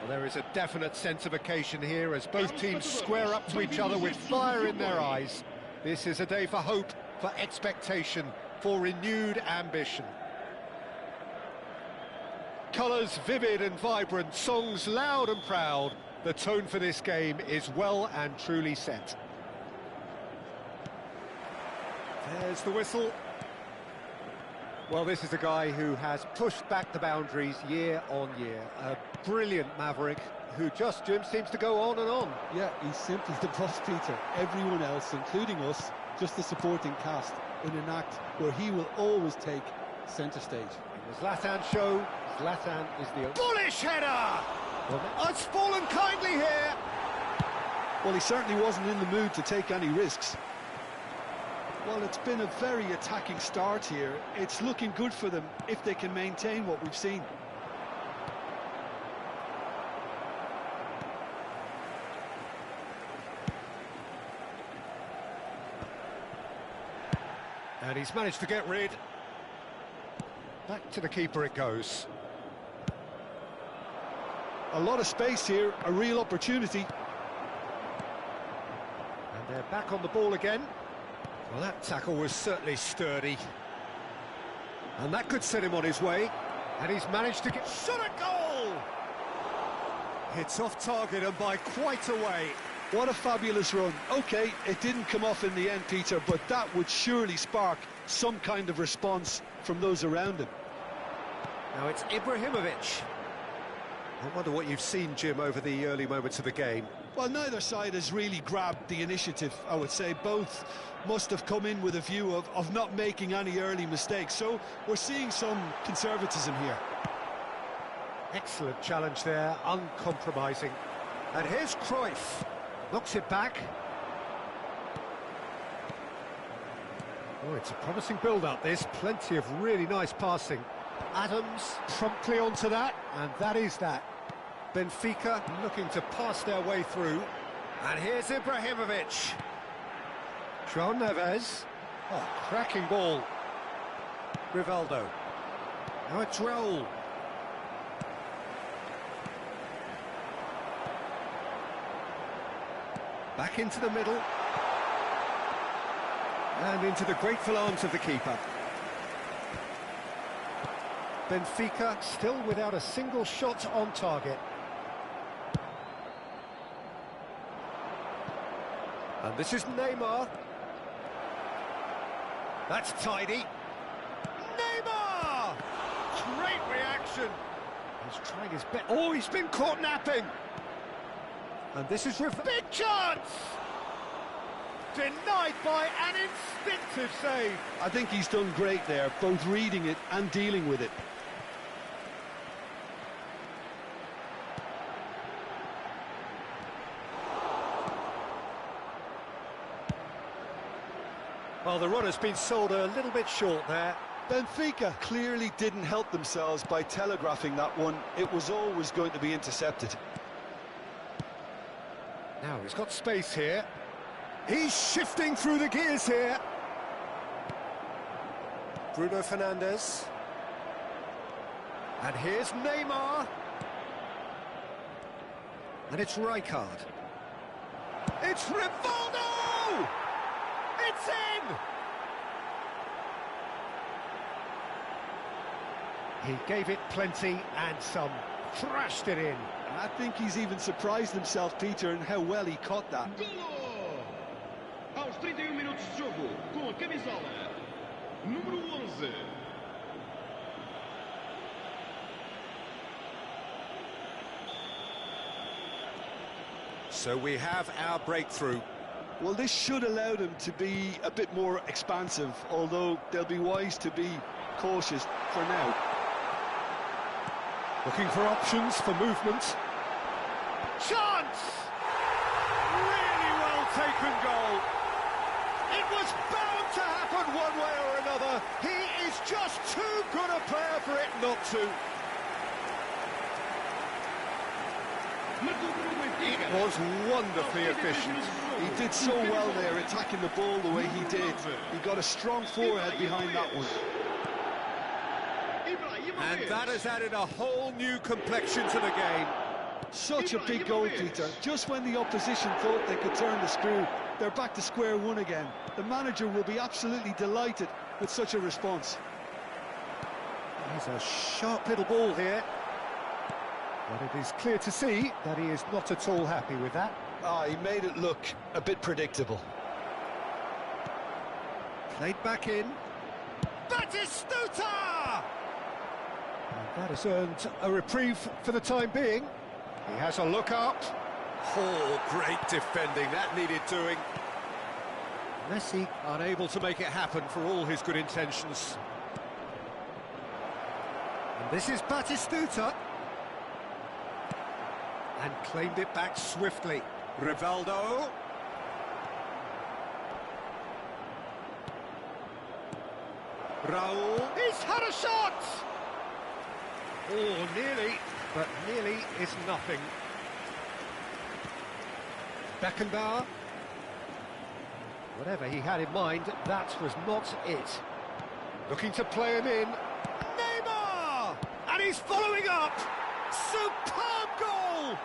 Well, there is a definite sense of occasion here as both teams square up to each other with fire in their eyes. This is a day for hope, for expectation, for renewed ambition. Colours vivid and vibrant, songs loud and proud. The tone for this game is well and truly set. There's the whistle. Well, this is a guy who has pushed back the boundaries year on year. A brilliant maverick who just, Jim, seems to go on and on. Yeah, he's simply the boss, Peter. Everyone else, including us, just the supporting cast in an act where he will always take centre stage. In the Zlatan show, Zlatan is the... Bullish header! Well, it's fallen kindly here! Well, he certainly wasn't in the mood to take any risks. Well, it's been a very attacking start here. It's looking good for them if they can maintain what we've seen. And he's managed to get rid. Back to the keeper it goes. A lot of space here, a real opportunity. And they're back on the ball again. Well, that tackle was certainly sturdy. And that could set him on his way. And he's managed to get... Shot a goal! It's off target and by quite a way. What a fabulous run. OK, it didn't come off in the end, Peter, but that would surely spark some kind of response from those around him. Now it's Ibrahimovic. I wonder what you've seen, Jim, over the early moments of the game. Well, neither side has really grabbed the initiative, I would say. Both must have come in with a view of not making any early mistakes. So we're seeing some conservatism here. Excellent challenge there, uncompromising. And here's Cruyff. Knocks it back. Oh, it's a promising build-up, this. Plenty of really nice passing. Adams promptly onto that, and that is that. Benfica looking to pass their way through. And here's Ibrahimovic. João Neves. Oh, cracking ball. Rivaldo. Now it's Raul. Back into the middle. And into the grateful arms of the keeper. Benfica still without a single shot on target. And this is Neymar. That's tidy. Neymar! Great reaction. He's trying his best. Oh, he's been caught napping. And this is big chance! Denied by an instinctive save. I think he's done great there, both reading it and dealing with it. Well, the run has been sold a little bit short there. Benfica clearly didn't help themselves by telegraphing that one. It was always going to be intercepted. Now he's got space here. He's shifting through the gears here. Bruno Fernandes. And here's Neymar. And it's Rijkaard. It's Rivaldo! It's in! He gave it plenty and some. Thrashed it in. I think he's even surprised himself, Peter, in how well he caught that. Aos 31 minutos de jogo, com a camisola número 11. So we have our breakthrough. Well, this should allow them to be a bit more expansive, although they'll be wise to be cautious for now. Looking for options, for movement. Chance! Really well taken goal. It was bound to happen one way or another. He is just too good a player for it not to. It was wonderfully efficient. He did so well there, attacking the ball the way he did. He got a strong forehead behind that one. And that has added a whole new complexion to the game. Such a big goal, Peter. Just when the opposition thought they could turn the screw, they're back to square one again. The manager will be absolutely delighted with such a response. There's a sharp little ball here. But it is clear to see that he is not at all happy with that. He made it look a bit predictable. Played back in. Batistuta! And that has earned a reprieve for the time being. He has a look up. Oh, great defending. That needed doing. Messi unable to make it happen for all his good intentions. And this is Batistuta. And claimed it back swiftly. Rivaldo. Raul. He's had a shot! Oh, nearly, but nearly is nothing. Beckenbauer. Whatever he had in mind, that was not it. Looking to play him in. Neymar! And he's following up! Superb goal!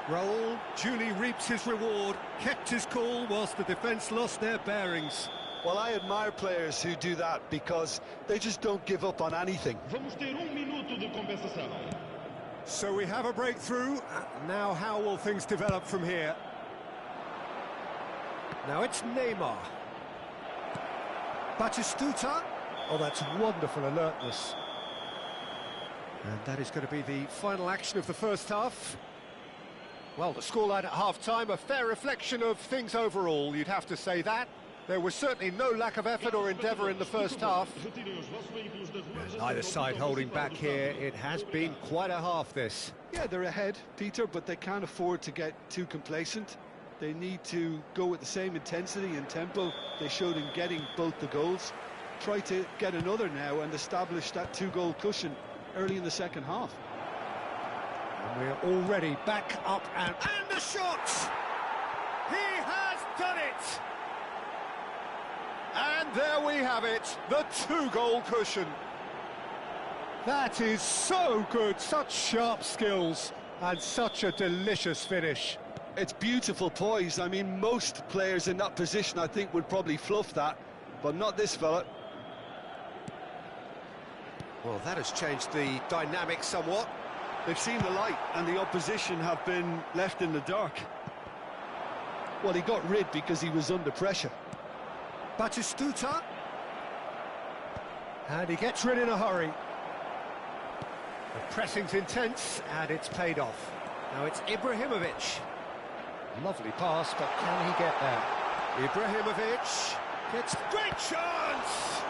Raul duly reaps his reward, kept his cool whilst the defence lost their bearings. Well, I admire players who do that because they just don't give up on anything. Vamos ter minuto de compensação. So we have a breakthrough. Now how will things develop from here? Now it's Neymar. Batistuta. Oh, that's wonderful alertness. And that is going to be the final action of the first half. Well, the scoreline at half-time, a fair reflection of things overall, you'd have to say that. There was certainly no lack of effort or endeavour in the first half. Neither side holding back here. It has been quite a half, this. Yeah, they're ahead, Peter, but they can't afford to get too complacent. They need to go with the same intensity and tempo they showed in getting both the goals. Try to get another now and establish that two-goal cushion early in the second half. And we're already back up and the shot! He has done it! And there we have it, the two-goal cushion. That is so good, such sharp skills and such a delicious finish. It's beautiful poise. I mean, most players in that position, I think, would probably fluff that, but not this fella. Well, that has changed the dynamic somewhat. They've seen the light, and the opposition have been left in the dark. Well, he got rid because he was under pressure. Batistuta. And he gets rid in a hurry. The pressing's intense, and it's paid off. Now it's Ibrahimovic. Lovely pass, but can he get there? Ibrahimovic gets great chance!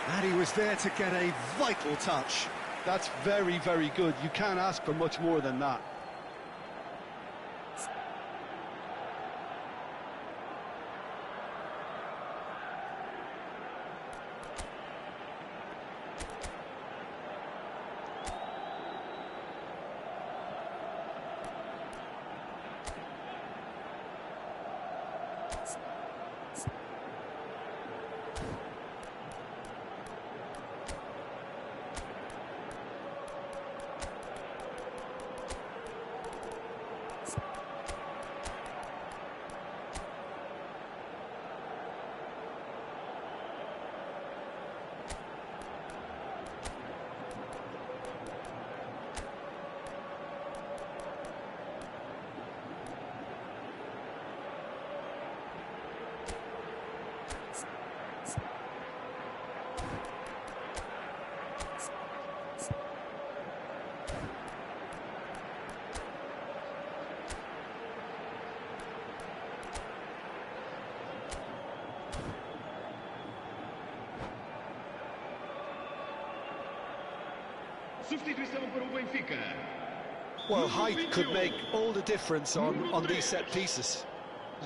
And he was there to get a vital touch. That's very, very good. You can't ask for much more than that. Substituição para o Benfica. Well, height could make all the difference on these set pieces.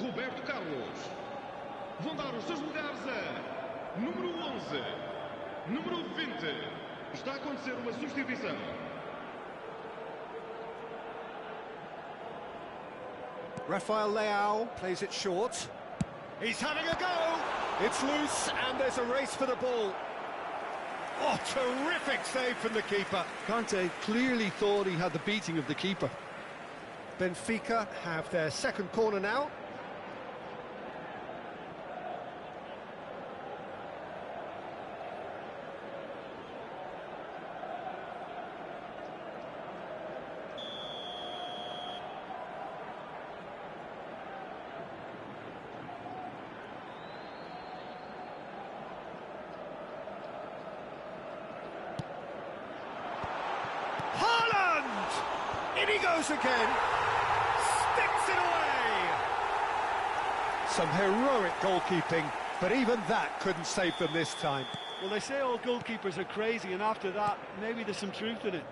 Roberto Carlos. Vão dar os seus lugares a número 11, número 20. Está a acontecer uma substituição. Rafael Leao plays it short. He's having a go! It's loose, and there's a race for the ball. Oh, terrific save from the keeper. Kante clearly thought he had the beating of the keeper. Benfica have their second corner now. In he goes again, sticks it away. Some heroic goalkeeping, but even that couldn't save them this time. Well, they say all goalkeepers are crazy, and after that, maybe there's some truth in it.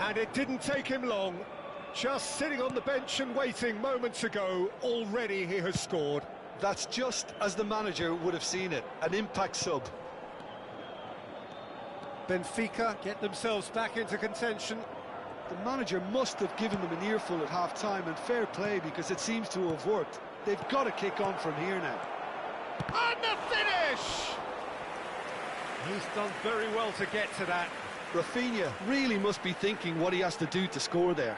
And it didn't take him long. Just sitting on the bench and waiting moments ago, already he has scored. That's just as the manager would have seen it, an impact sub. Benfica get themselves back into contention. The manager must have given them an earful at half-time, and fair play, because it seems to have worked. They've got to kick on from here now. And the finish! He's done very well to get to that. Rafinha really must be thinking what he has to do to score there.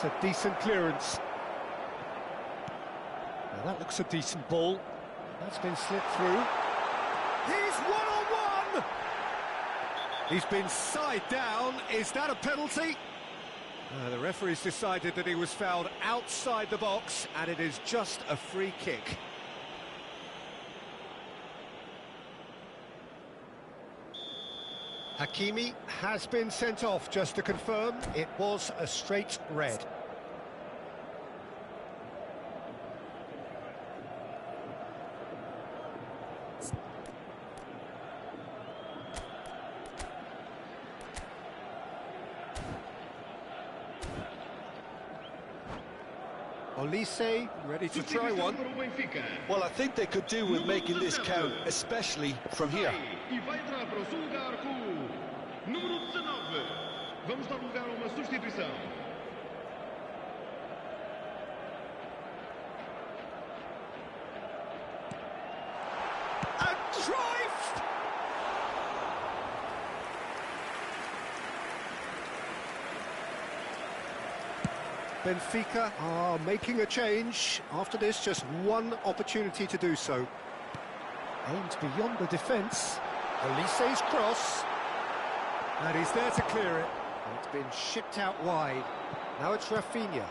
That's a decent clearance. Now that looks a decent ball. That's been slipped through. He's one-on-one! He's been side down. Is that a penalty? The referee's decided that he was fouled outside the box, and it is just a free kick. Hakimi has been sent off, just to confirm. It was a straight red. Olise, ready to try one. Well, I think they could do with making this count, especially from here. E vai entrar para o seu lugar com o número 19. Vamos dar lugar a uma substituição. And Cruyff! Benfica are making a change. After this, just one opportunity to do so. Aimed beyond the defence. Olise's cross. And he's there to clear it. It's been shipped out wide. Now it's Rafinha.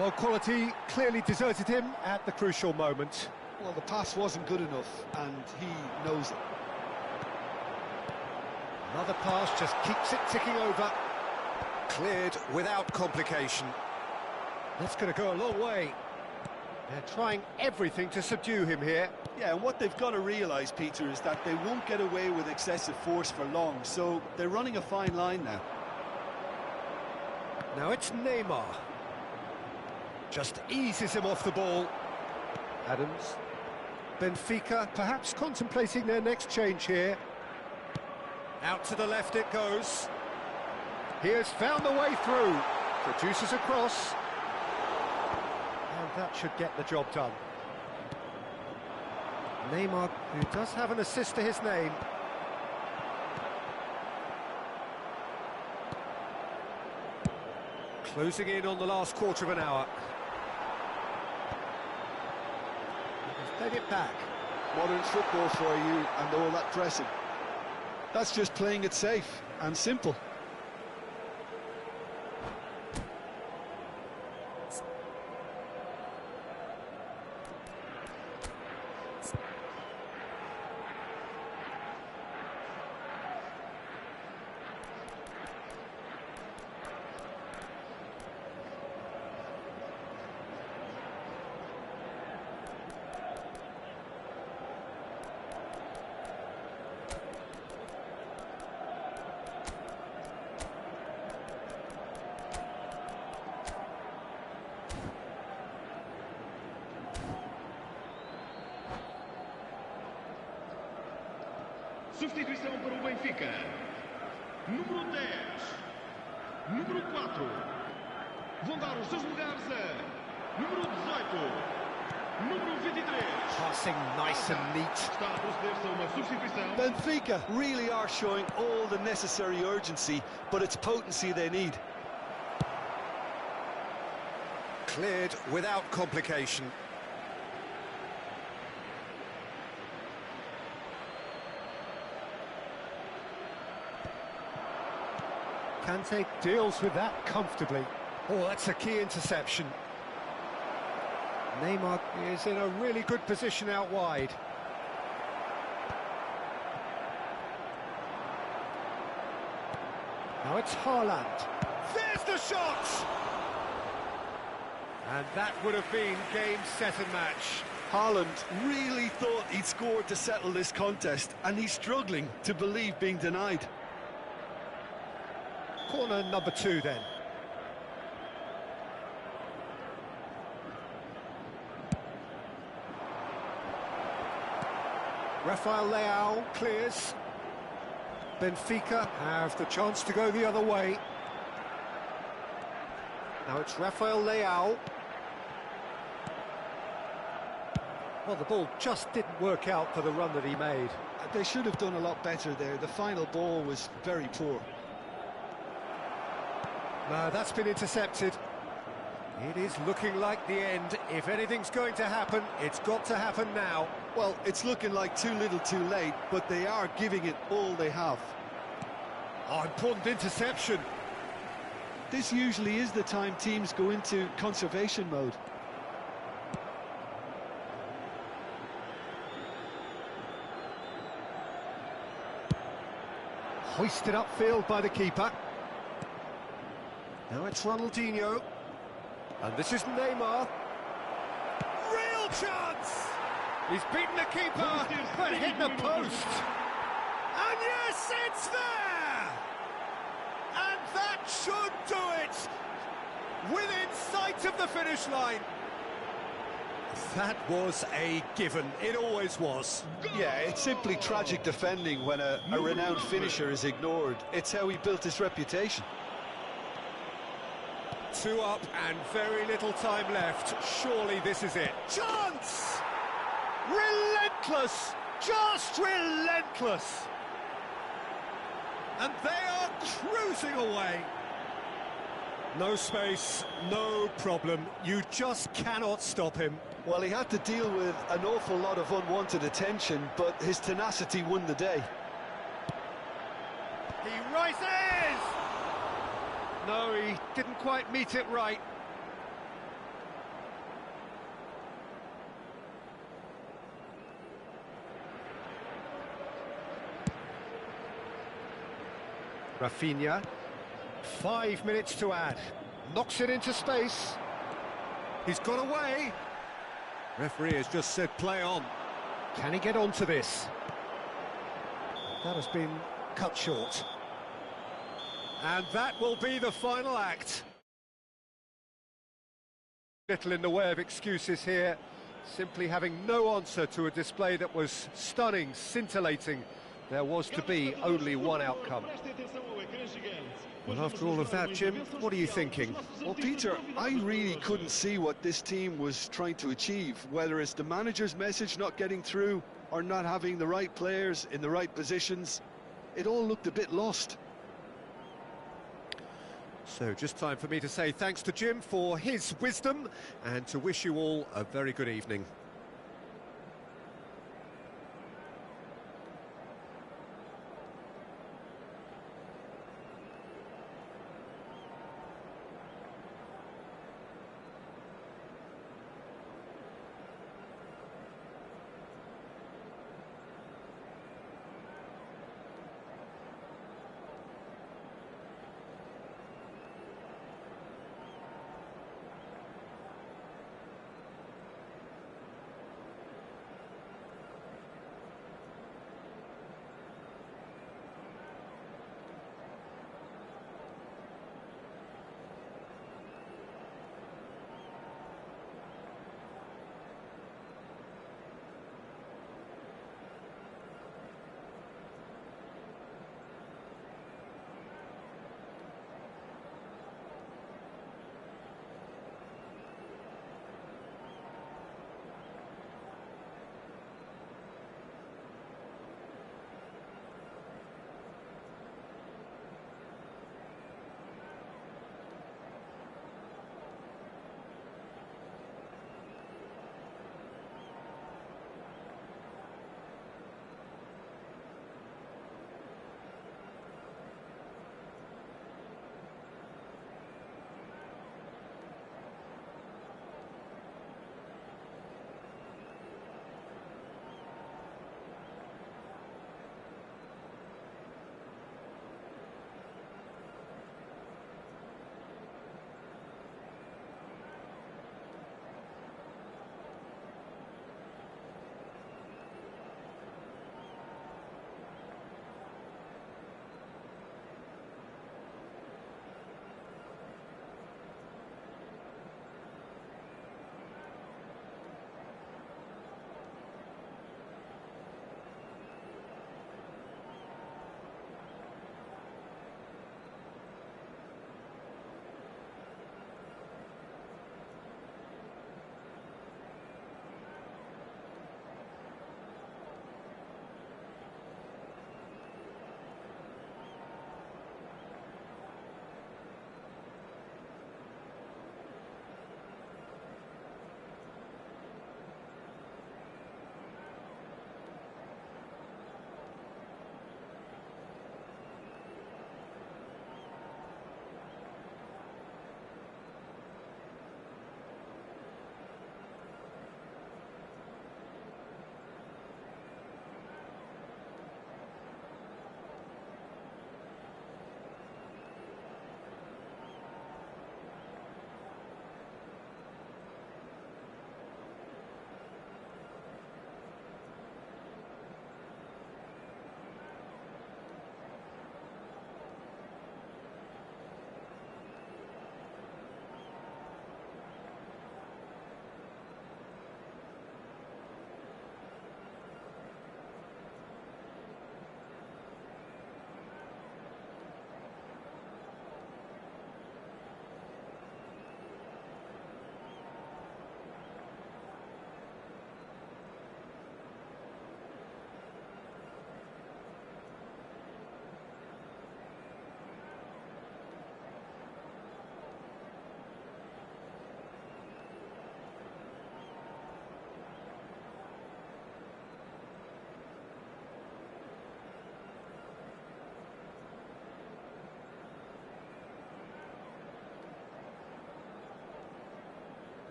Well, quality clearly deserted him at the crucial moment. Well, the pass wasn't good enough, and he knows it. Another pass just keeps it ticking over. Cleared without complication. That's going to go a long way. They're trying everything to subdue him here. Yeah, and what they've got to realise, Peter, is that they won't get away with excessive force for long, so they're running a fine line now. Now it's Neymar. Just eases him off the ball. Adams. Benfica perhaps contemplating their next change here. Out to the left it goes. He has found the way through. Produces a cross. And that should get the job done. Neymar, who does have an assist to his name. Closing in on the last quarter of an hour. He's played it back. Modern football for you, and all that pressing. That's just playing it safe and simple. Substituição para o Benfica. Número 10. Número 4. Vão dar os seus lugares a número 18. Número 23. Passing nice and neat. Está a proceder-se a uma substituição. Benfica really are showing all the necessary urgency, but it's potency they need. Cleared without complication. Kante deals with that comfortably. Oh, that's a key interception. Neymar is in a really good position out wide. Now it's Haaland. There's the shot! And that would have been game, set and match. Haaland really thought he'd scored to settle this contest, and he's struggling to believe being denied. Corner number 2 then. Rafael Leao clears. Benfica have the chance to go the other way. Now it's Rafael Leao. Well, the ball just didn't work out for the run that he made. They should have done a lot better there. The final ball was very poor. No, that's been intercepted. It is looking like the end. If anything's going to happen, it's got to happen now. Well, it's looking like too little too late, but they are giving it all they have. Oh, important interception. This usually is the time teams go into conservation mode. Hoisted upfield by the keeper. Now it's Ronaldinho. And this is Neymar. Real chance! He's beaten the keeper, but hit the post. And yes, it's there! And that should do it! Within sight of the finish line. That was a given. It always was. Yeah, it's simply tragic defending when a renowned finisher is ignored. It's how he built his reputation. 2 up and very little time left. Surely this is it. Chance! Relentless! Just relentless! And they are cruising away. No space, no problem. You just cannot stop him. Well, he had to deal with an awful lot of unwanted attention, but his tenacity won the day. He rises! No, he didn't quite meet it right. Rafinha, 5 minutes to add. Knocks it into space. He's got away. Referee has just said play on. Can he get onto this? That has been cut short. And that will be the final act. Little in the way of excuses here. Simply having no answer to a display that was stunning, scintillating. There was to be only one outcome. Well, after all of that, Jim, what are you thinking? Well, Peter, I really couldn't see what this team was trying to achieve, whether it's the manager's message not getting through or not having the right players in the right positions. It all looked a bit lost. So just time for me to say thanks to Jim for his wisdom and to wish you all a very good evening.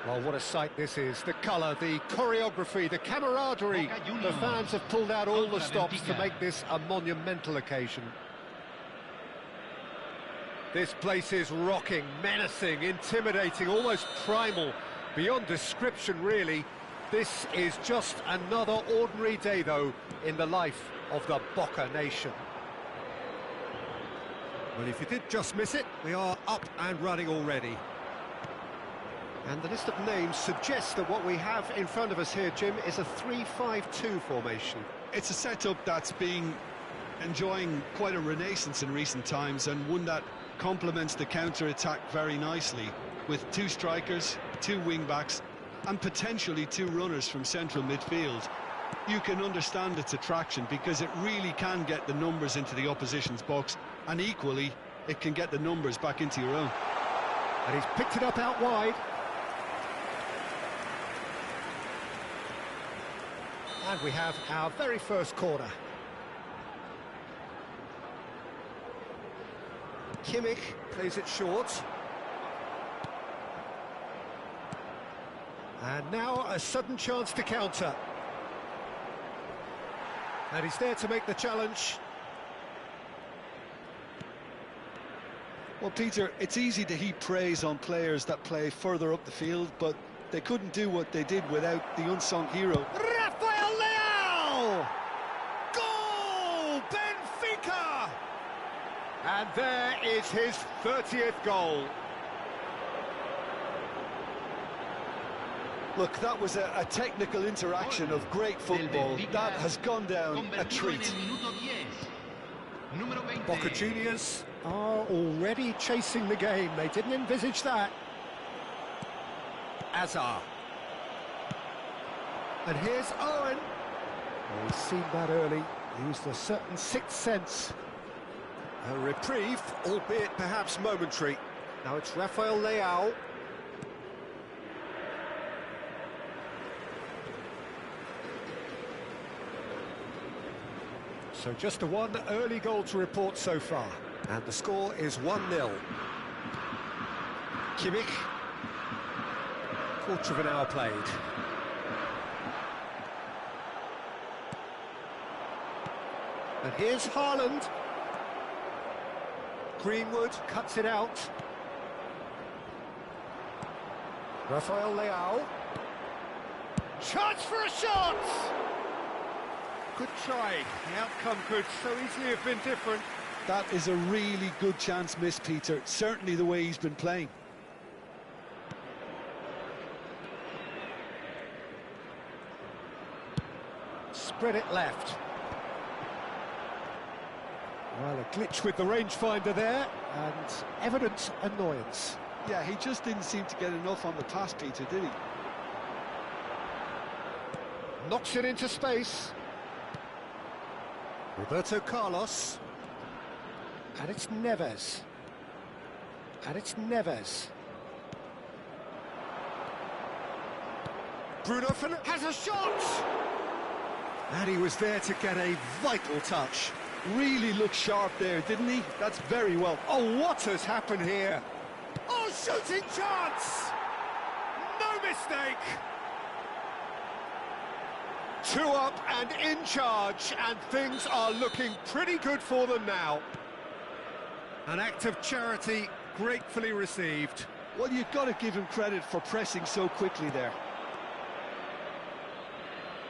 Well, what a sight this is. The colour, the choreography, the camaraderie. The fans have pulled out all the stops to make this a monumental occasion. This place is rocking, menacing, intimidating, almost primal, beyond description, really. This is just another ordinary day, though, in the life of the Boca Nation. Well, if you did just miss it, we are up and running already. And the list of names suggests that what we have in front of us here, Jim, is a 3-5-2 formation. It's a setup that's been enjoying quite a renaissance in recent times, and one that complements the counter-attack very nicely, with 2 strikers, 2 wing-backs, and potentially 2 runners from central midfield. You can understand its attraction because it really can get the numbers into the opposition's box, and equally, it can get the numbers back into your own. And he's picked it up out wide. And we have our very first corner. Kimmich plays it short. And now a sudden chance to counter. And he's there to make the challenge. Well, Peter, it's easy to heap praise on players that play further up the field, but they couldn't do what they did without the unsung hero. Rafael Leão! Goal! Benfica! And there is his 30th goal. Look, that was a technical interaction of great football. That has gone down a treat. Boca Juniors are already chasing the game. They didn't envisage that. Azar. And here's Owen. Oh, he's seen that early. Used a certain sixth sense. A reprieve, albeit perhaps momentary. Now it's Rafael Leão. So just the one early goal to report so far. And the score is 1-0. Kimmich. Quarter of an hour played. And here's Haaland. Greenwood cuts it out. Rafael Leão. Chance for a shot! Good try. The outcome could so easily have been different. That is a really good chance missed, Peter. Certainly the way he's been playing. Spread it left. Well, a glitch with the rangefinder there, and evident annoyance. Yeah, he just didn't seem to get enough on the pass, Peter, did he? Knocks it into space. Roberto Carlos. And it's Neves. And it's Neves. Bruno Fernandes has a shot! And he was there to get a vital touch. Really looked sharp there, didn't he? That's very well. Oh, what has happened here? Oh, shooting chance! No mistake! 2 up and in charge, and things are looking pretty good for them now. An act of charity gratefully received. Well, you've got to give him credit for pressing so quickly there.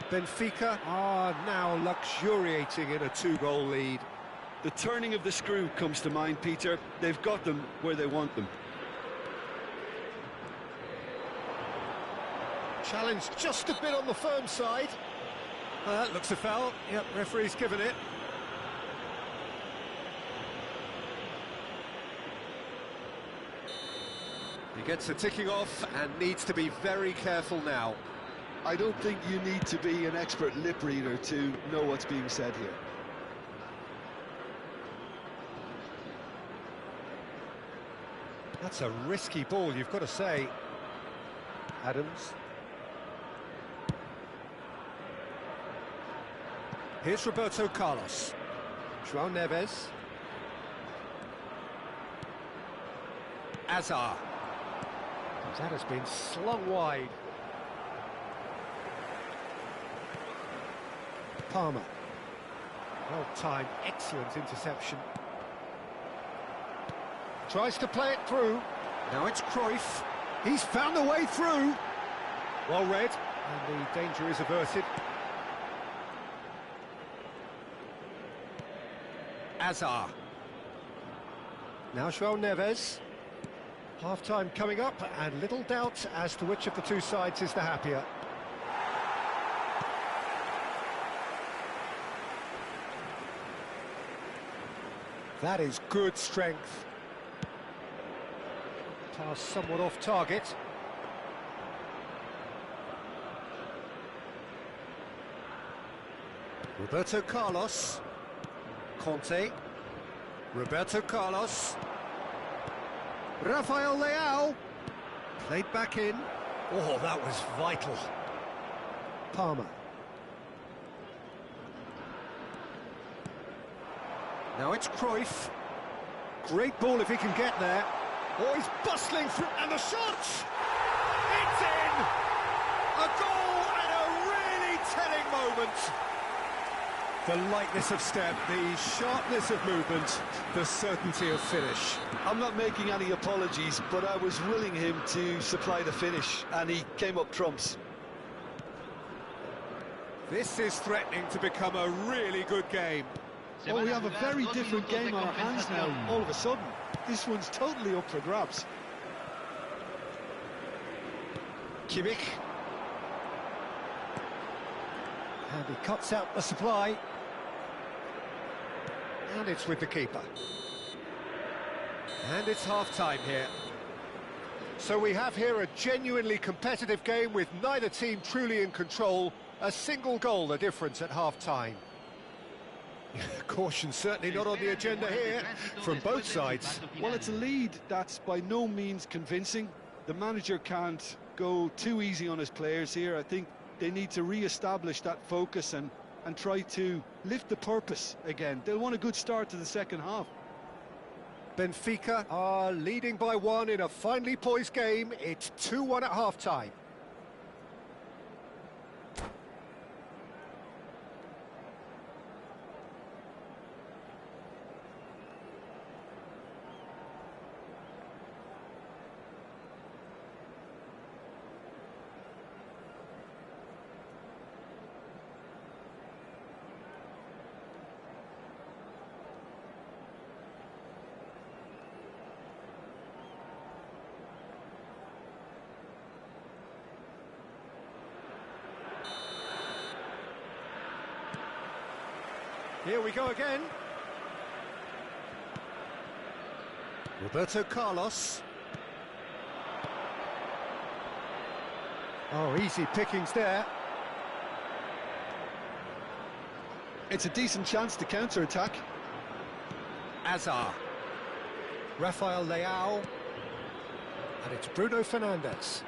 Benfica are now luxuriating in a 2-goal lead. The turning of the screw comes to mind, Peter. They've got them where they want them. Challenge just a bit on the firm side. That looks a foul. Yep, referee's given it. He gets the ticking off and needs to be very careful now. I don't think you need to be an expert lip reader to know what's being said here. That's a risky ball, you've got to say. Adams. Here's Roberto Carlos. João Neves. Azar. That has been slung wide. Palmer. Well-timed, excellent interception. Tries to play it through. Now it's Cruyff. He's found a way through. Well read, and the danger is averted. Azar. Now João Neves. Half-time coming up, and little doubt as to which of the two sides is the happier. That is good strength. Pass somewhat off target. Roberto Carlos. Conte. Roberto Carlos. Rafael Leao. Played back in. Oh, that was vital. Palmer. Now it's Cruyff. Great ball if he can get there. Oh, he's bustling through, and the shot! It's in! A goal at a really telling moment. The lightness of step, the sharpness of movement, the certainty of finish. I'm not making any apologies, but I was willing him to supply the finish, and he came up trumps. This is threatening to become a really good game. Oh, we have a very different game on our hands now, all of a sudden. This one's totally up for grabs. Kimmich. And he cuts out the supply. And it's with the keeper. And it's half-time here. So we have here a genuinely competitive game with neither team truly in control. A single goal the difference at half-time. Caution certainly not on the agenda here from both sides. Well, it's a lead that's by no means convincing. The manager can't go too easy on his players here. I think they need to re-establish that focus and try to lift the purpose again. They'll want a good start to the second half. Benfica are leading by one in a finely poised game. It's 2-1 at half-time. Here we go again. Roberto Carlos. Oh, easy pickings there. It's a decent chance to counter-attack. Azar. Rafael Leao. And it's Bruno Fernandes.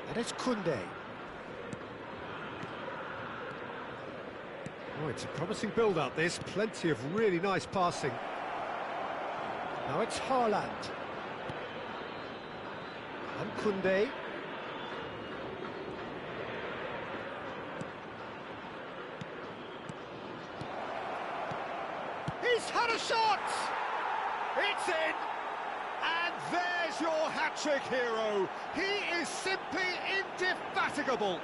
And it's Koundé. Oh, it's a promising build-up, this. Plenty of really nice passing. Now it's Haaland. And Koundé. He's had a shot! It's in! And there's your hat-trick hero. He is simply indefatigable.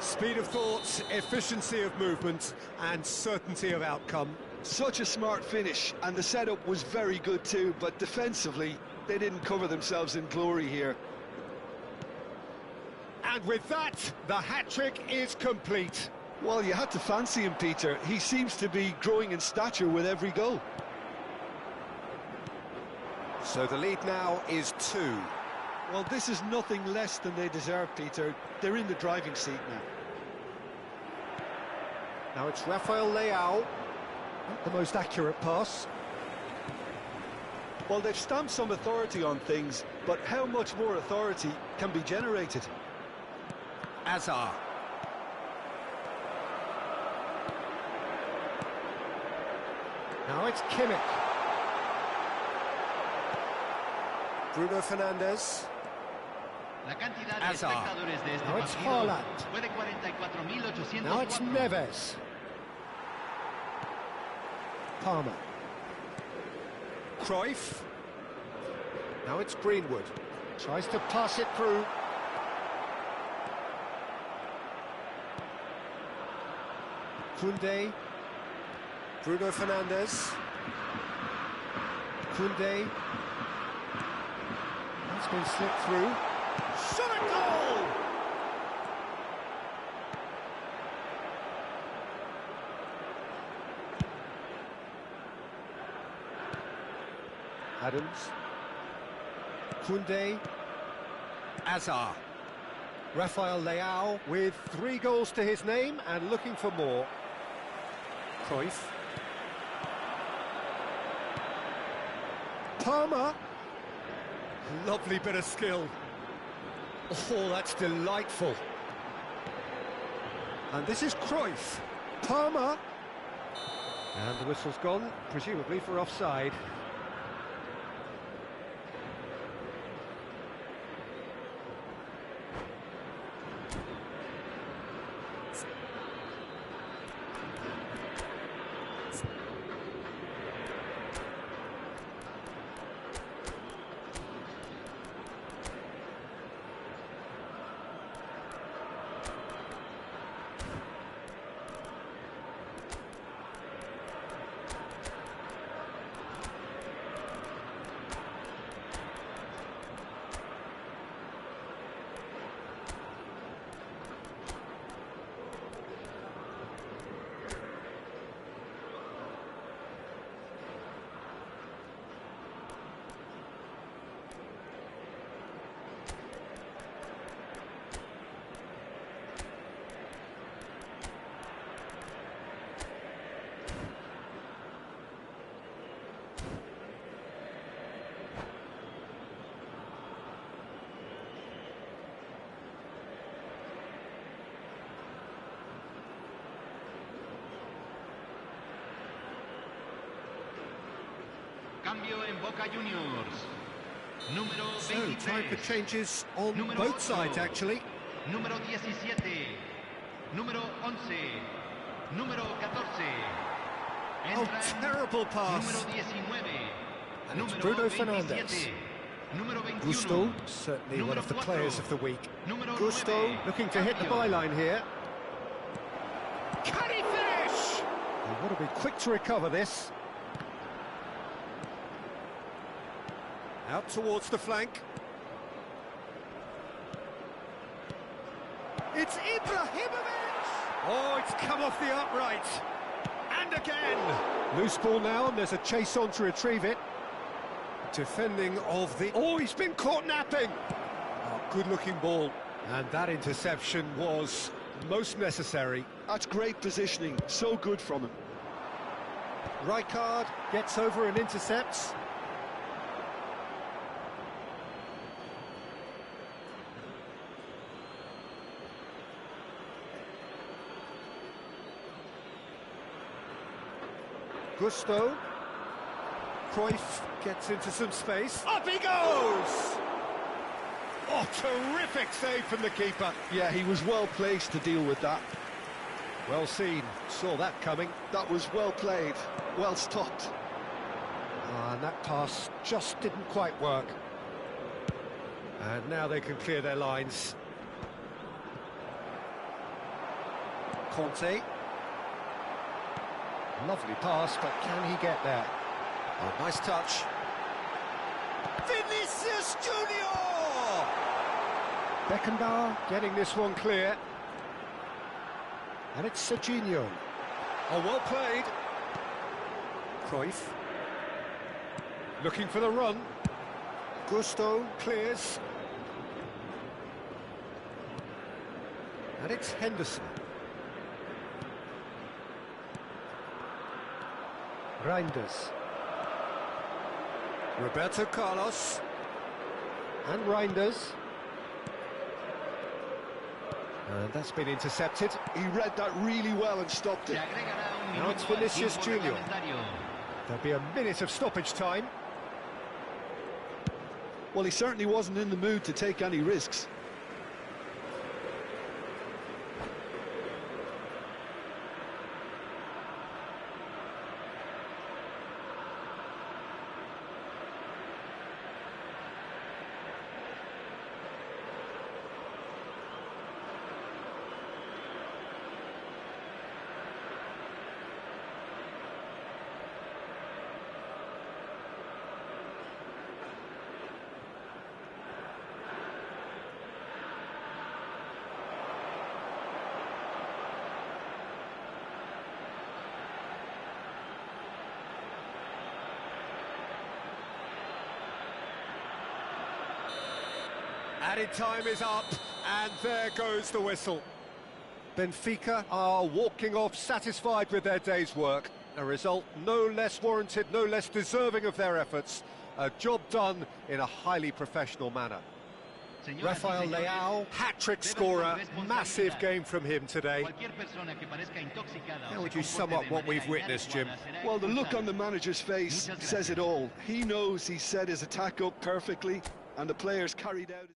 Speed of thought, efficiency of movement, and certainty of outcome. Such a smart finish, and the setup was very good too, but defensively, they didn't cover themselves in glory here. And with that, the hat-trick is complete. Well, you had to fancy him, Peter. He seems to be growing in stature with every goal. So the lead now is 2. Well, this is nothing less than they deserve, Peter. They're in the driving seat now. Now it's Rafael Leao. Not the most accurate pass. Well, they've stamped some authority on things, but how much more authority can be generated? Azar. Now it's Kimmich. Bruno Fernandes. La cantidad de Hazard. espectadores de este Now it's partido Haaland. fue de 44.804. Now it's Neves. Palmer. Cruyff. Now it's Greenwood. Tries to pass it through. Koundé. Bruno Fernandes. Koundé. That's been slipped through. Shot at goal! Adams. Koundé. Hazard. Rafael Leao with 3 goals to his name and looking for more. Cruyff. Palmer. Lovely bit of skill. Oh, that's delightful. And this is Cruyff. Palmer. And the whistle's gone, presumably for offside. Cambio en Boca Juniors. Número So, 23. time for changes on Número both 8. sides, actually. Número 17. Número 11. Número 14. Oh, Entran terrible pass. Número 19. And it's Número Bruno 27. Fernandes. Número 21. Gusto, certainly one Número of the 4. players of the week. Número Gusto 9. looking to hit the Cambio. byline here. Can he finish? He's got to be quick to recover this. Out towards the flank. It's Ibrahimovic! Oh, it's come off the upright. And again! Loose ball now, and there's a chase on to retrieve it. Defending of the... Oh, he's been caught napping! Oh, good-looking ball. And that interception was most necessary. That's great positioning, so good from him. Rijkaard gets over and intercepts. Gusto. Cruyff gets into some space. Up he goes! Oh, terrific save from the keeper. Yeah, he was well placed to deal with that. Well seen. Saw that coming. That was well played, well stopped. And that pass just didn't quite work. And now they can clear their lines. Conte. Lovely pass, but can he get there? Oh, nice touch. Vinicius Junior! Beckenbauer getting this one clear. And it's Serginho. Oh, well played. Cruyff. Looking for the run. Gusto clears. And it's Henderson. Reinders. Roberto Carlos. And Reinders. And that's been intercepted. He read that really well and stopped it. Se agregará un Now it's minuto al Vinicius tiempo Junior. reglamentario. There'll be a minute of stoppage time. Well, he certainly wasn't in the mood to take any risks. Added time is up, and there goes the whistle. Benfica are walking off satisfied with their day's work. A result no less warranted, no less deserving of their efforts. A job done in a highly professional manner. Rafael Leao, hat-trick scorer, massive game from him today. How would you sum up what we've witnessed, Jim? Well, the look on the manager's face says it all. He knows he set his attack up perfectly, and the players carried out...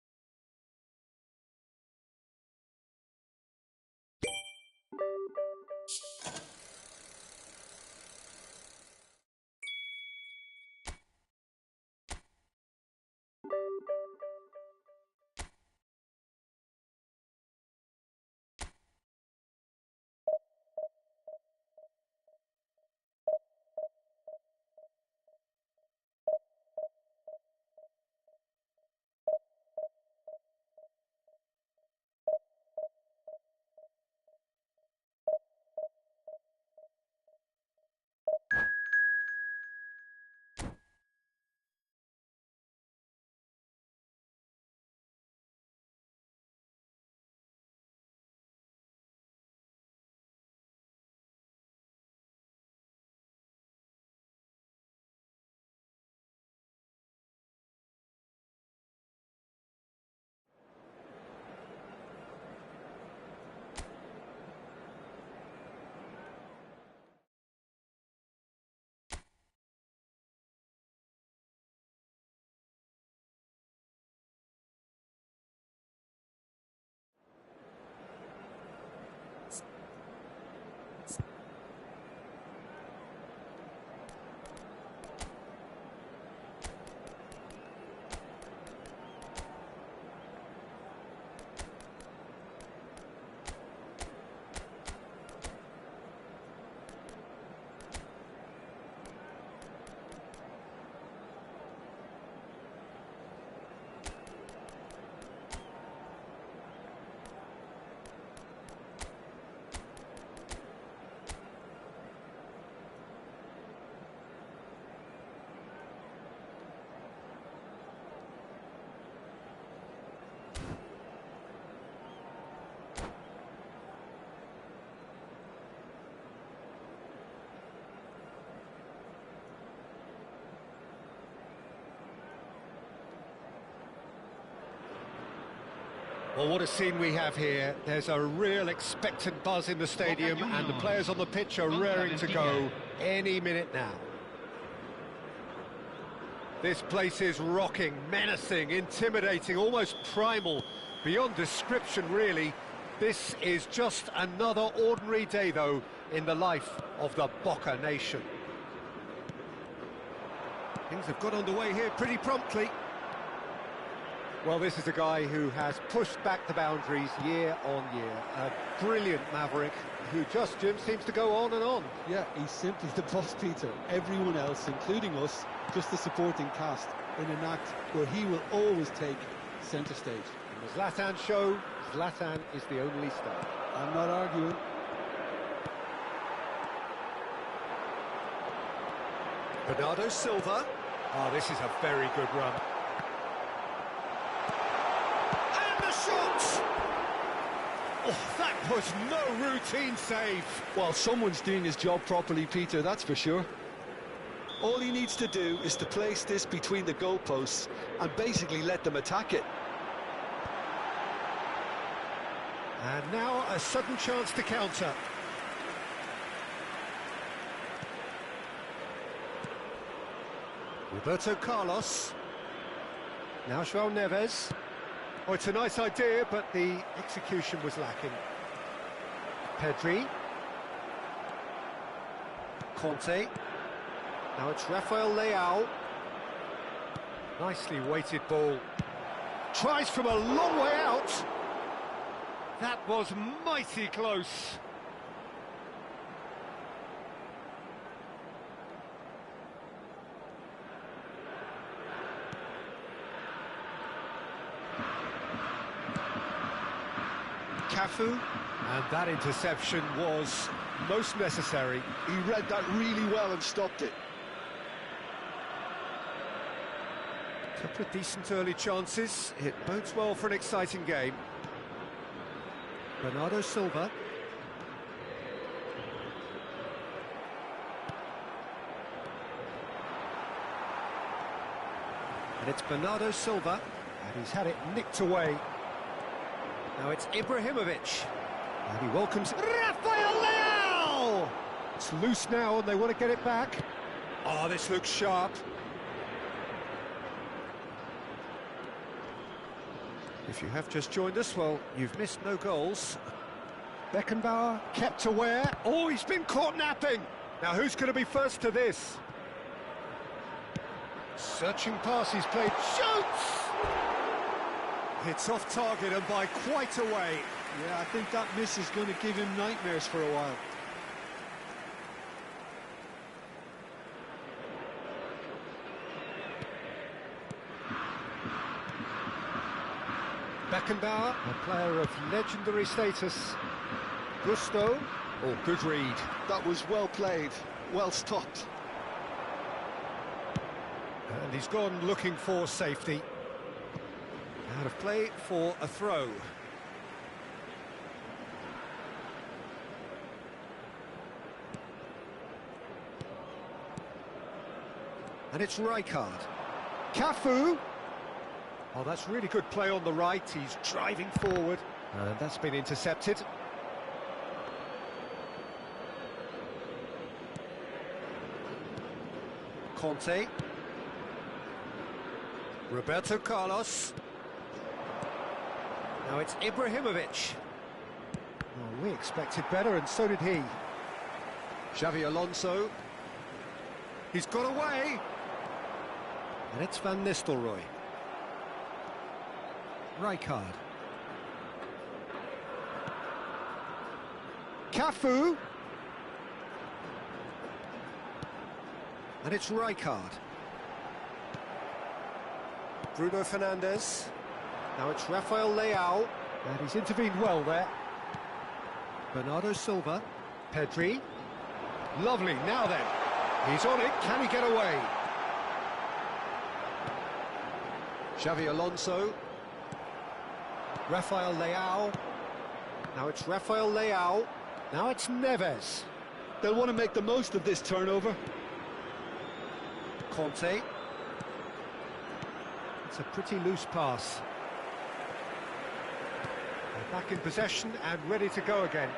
Well, what a scene we have here. There's a real expectant buzz in the stadium, and the players on the pitch are raring to go any minute now. This place is rocking, menacing, intimidating, almost primal, beyond description, really. This is just another ordinary day, though, in the life of the Boca nation. Things have got underway here pretty promptly. Well, this is a guy who has pushed back the boundaries year on year. A brilliant maverick who just, Jim, seems to go on and on. Yeah, he's simply the boss, Peter. Everyone else, including us, just the supporting cast in an act where he will always take centre stage. In the Zlatan show, Zlatan is the only star. I'm not arguing. Bernardo Silva. Oh, this is a very good run. Oh, that was no routine save. Well, someone's doing his job properly, Peter, that's for sure. All he needs to do is to place this between the goalposts and basically let them attack it. And now a sudden chance to counter. Roberto Carlos. Now João Neves. Oh, it's a nice idea, but the execution was lacking. Pedri. Conte. Now it's Rafael Leao. Nicely weighted ball. Tries from a long way out. That was mighty close. Cafu, and that interception was most necessary. He read that really well and stopped it. Couple of decent early chances. It bodes well for an exciting game. Bernardo Silva. And it's Bernardo Silva, and he's had it nicked away. Now it's Ibrahimovic, and he welcomes Rafael Leao! It's loose now, and they want to get it back. Oh, this looks sharp. If you have just joined us, well, you've missed no goals. Beckenbauer kept aware. Oh, he's been caught napping. Now, who's going to be first to this? Searching pass, he's played, shoots! It's off target and by quite a way. Yeah, I think that miss is going to give him nightmares for a while. Beckenbauer, a player of legendary status. Gusto. Oh, good read. That was well played, well stopped. And he's gone looking for safety. Out of play for a throw. And it's Rijkaard. Cafu. Oh, that's really good play on the right. He's driving forward. And that's been intercepted. Conte. Roberto Carlos. Now it's Ibrahimovic. Well, we expected better, and so did he. Xavi Alonso. He's got away. And it's Van Nistelrooy. Rijkaard. Cafu. And it's Rijkaard. Bruno Fernandes. Now it's Rafael Leao. And he's intervened well there. Bernardo Silva. Pedri. Lovely, now then. He's on it, can he get away? Xavi Alonso. Rafael Leao. Now it's Rafael Leao. Now it's Neves. They'll want to make the most of this turnover. Conte. It's a pretty loose pass. They're back in possession and ready to go again.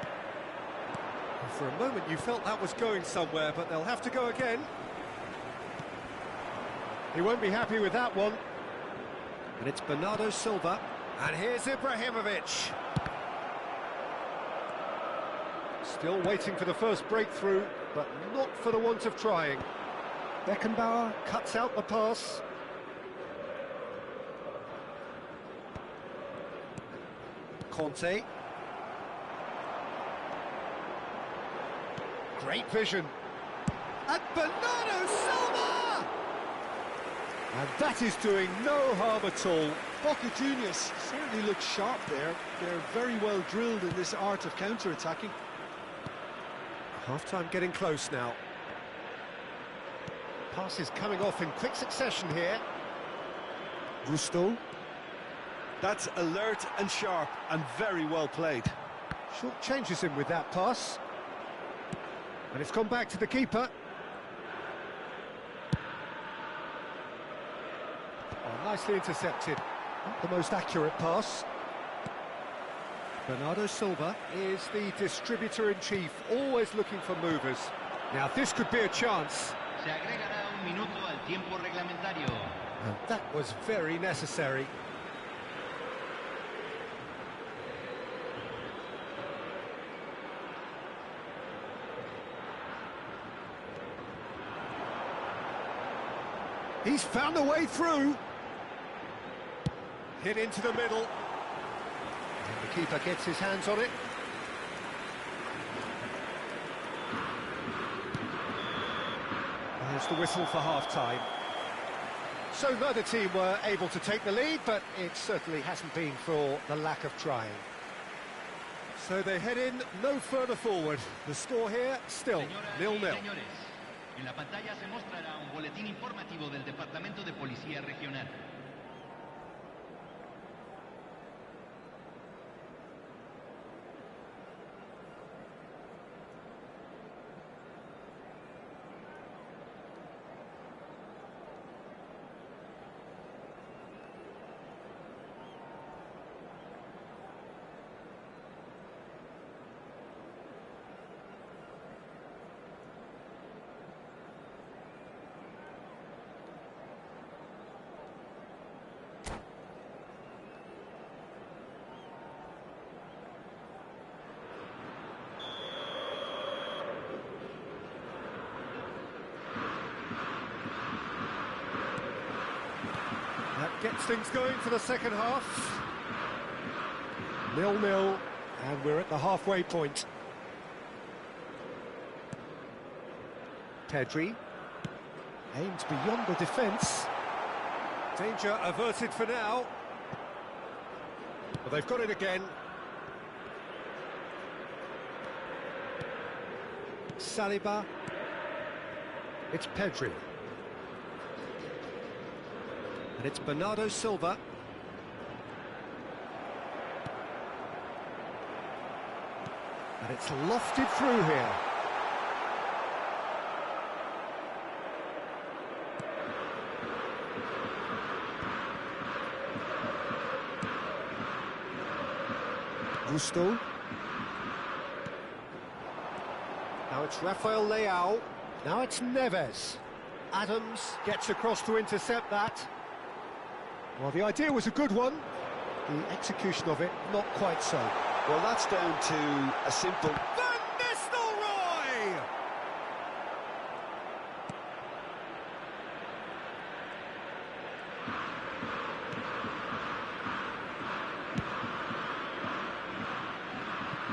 And for a moment you felt that was going somewhere, but they'll have to go again. He won't be happy with that one. And it's Bernardo Silva. And here's Ibrahimovic. Still waiting for the first breakthrough, but not for the want of trying. Beckenbauer cuts out the pass. Conte. Great vision. And Bernardo Silva! And that is doing no harm at all. Boca Juniors certainly look sharp there. They're very well drilled in this art of counter-attacking. Half-time getting close now. Passes coming off in quick succession here. Gusto. That's alert and sharp and very well played. Short changes him with that pass. And it's gone back to the keeper. Oh, nicely intercepted. Not the most accurate pass. Bernardo Silva is the distributor-in-chief, always looking for movers. Now this could be a chance. Se agregará un minuto al tiempo reglamentario. And that was very necessary. He's found a way through. Hit into the middle. And the keeper gets his hands on it. There's the whistle for half-time. So neither team were able to take the lead, but it certainly hasn't been for the lack of trying. So they head in no further forward. The score here, still 0-0. En la pantalla se mostrará un boletín informativo del Departamento de Policía Regional. That gets things going for the second half. 0-0, and we're at the halfway point. Pedri aims beyond the defence. Danger averted for now. But they've got it again. Saliba. It's Pedri. And it's Bernardo Silva. And it's lofted through here. Gusto. Now it's Rafael Leao. Now it's Neves. Adams gets across to intercept that. Well, the idea was a good one. The execution of it, not quite so. Well, that's down to a simple... Van Nistelrooy!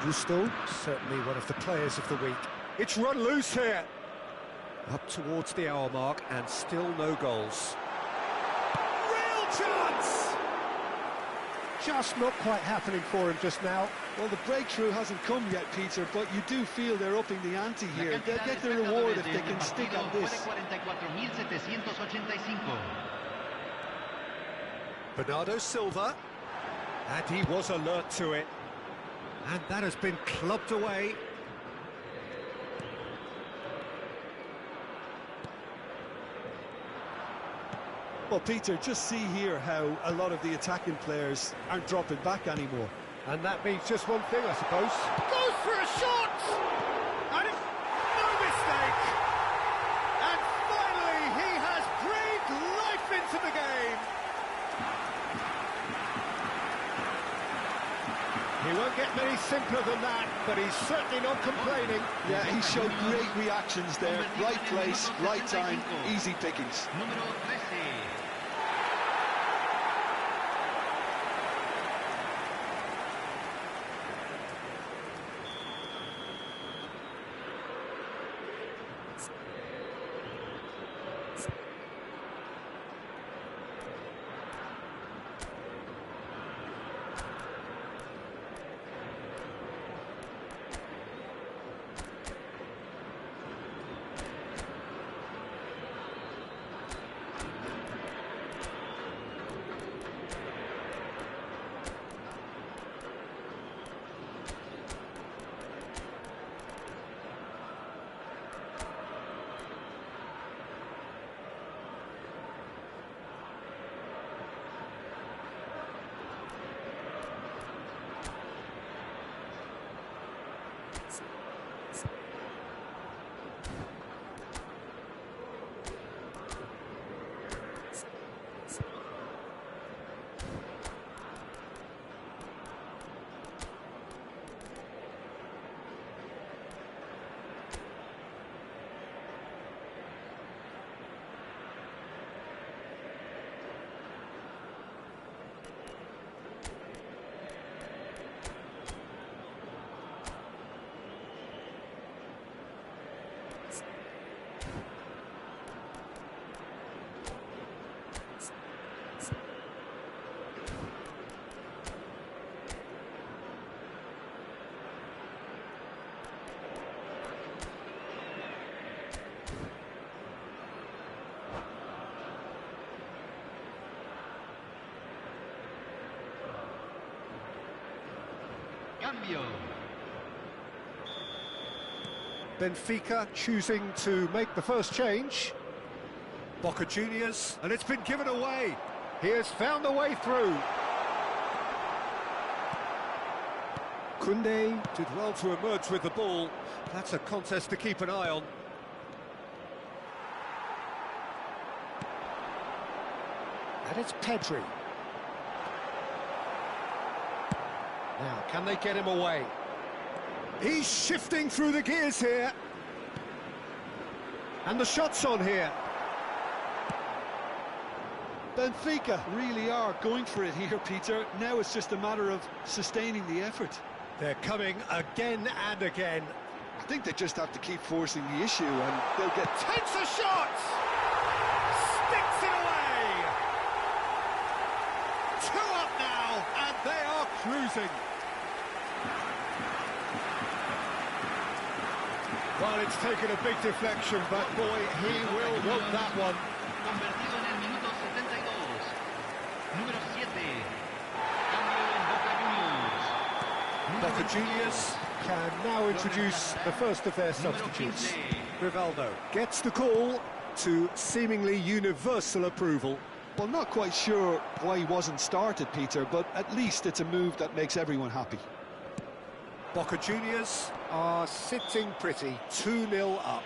Gusto, certainly one of the players of the week. It's run loose here. Up towards the hour mark and still no goals. Real chance! Just not quite happening for him just now. Well, the breakthrough hasn't come yet, Peter, but you do feel they're upping the ante here. They'll get the reward if they can stick on this. Bernardo Silva, and he was alert to it. And that has been clubbed away. Well, Peter, just see here how a lot of the attacking players aren't dropping back anymore. And that means just one thing, I suppose. Goes for a shot! And it's no mistake! And finally, he has breathed life into the game! He won't get many simpler than that, but he's certainly not complaining. Yeah, he showed great reactions there. Right place, right time, easy pickings. Número 13. Cambio. Benfica choosing to make the first change. Boca Juniors, and it's been given away. He has found the way through. Koundé did well to emerge with the ball. That's a contest to keep an eye on. And it's Pedri. Now, can they get him away? He's shifting through the gears here. And the shot's on here. Benfica really are going for it here, Peter. Now it's just a matter of sustaining the effort. They're coming again and again. I think they just have to keep forcing the issue and they'll get... Takes a shot! Sticks it away! 2 up now, and they are cruising. Well, it's taken a big deflection, but boy, he will want that one. Convertido en el minuto 72. Número 7. Cambio en Boca Juniors. Boca Juniors can now introduce the first of their substitutes. Rivaldo gets the call to seemingly universal approval. Well, not quite sure why he wasn't started, Peter, but at least it's a move that makes everyone happy. Boca Juniors are sitting pretty, 2-0 up.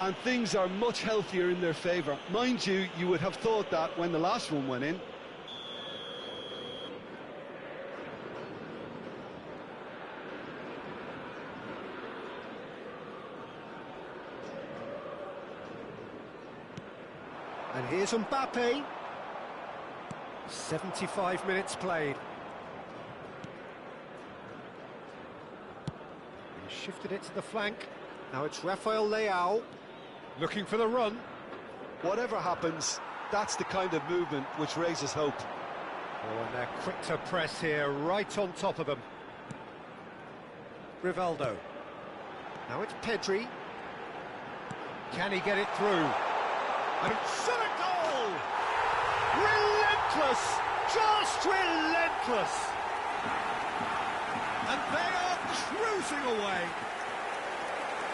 And things are much healthier in their favour. Mind you, you would have thought that when the last one went in. And here's Mbappe. 75 minutes played. He shifted it to the flank. Now it's Rafael Leao looking for the run. Whatever happens, that's the kind of movement which raises hope. Oh, and they're quick to press here, right on top of them. Rivaldo. Now it's Pedri. Can he get it through? And it's a goal! Relentless! Just relentless! And they are cruising away.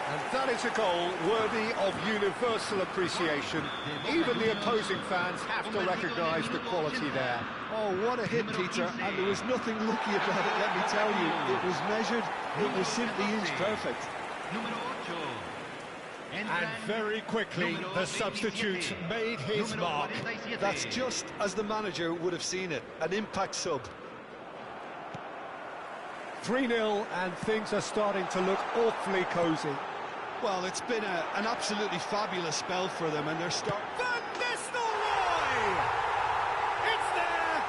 And that is a goal worthy of universal appreciation. Even the opposing fans have to recognise the quality there. Oh, what a hit, Peter, and there was nothing lucky about it, let me tell you. It was measured, it was simply inch perfect. And very quickly, the substitute made his mark. That's just as the manager would have seen it, an impact sub. 3-0, and things are starting to look awfully cosy. Well, it's been an absolutely fabulous spell for them, and they're starting... Van Nistelrooy! It's there!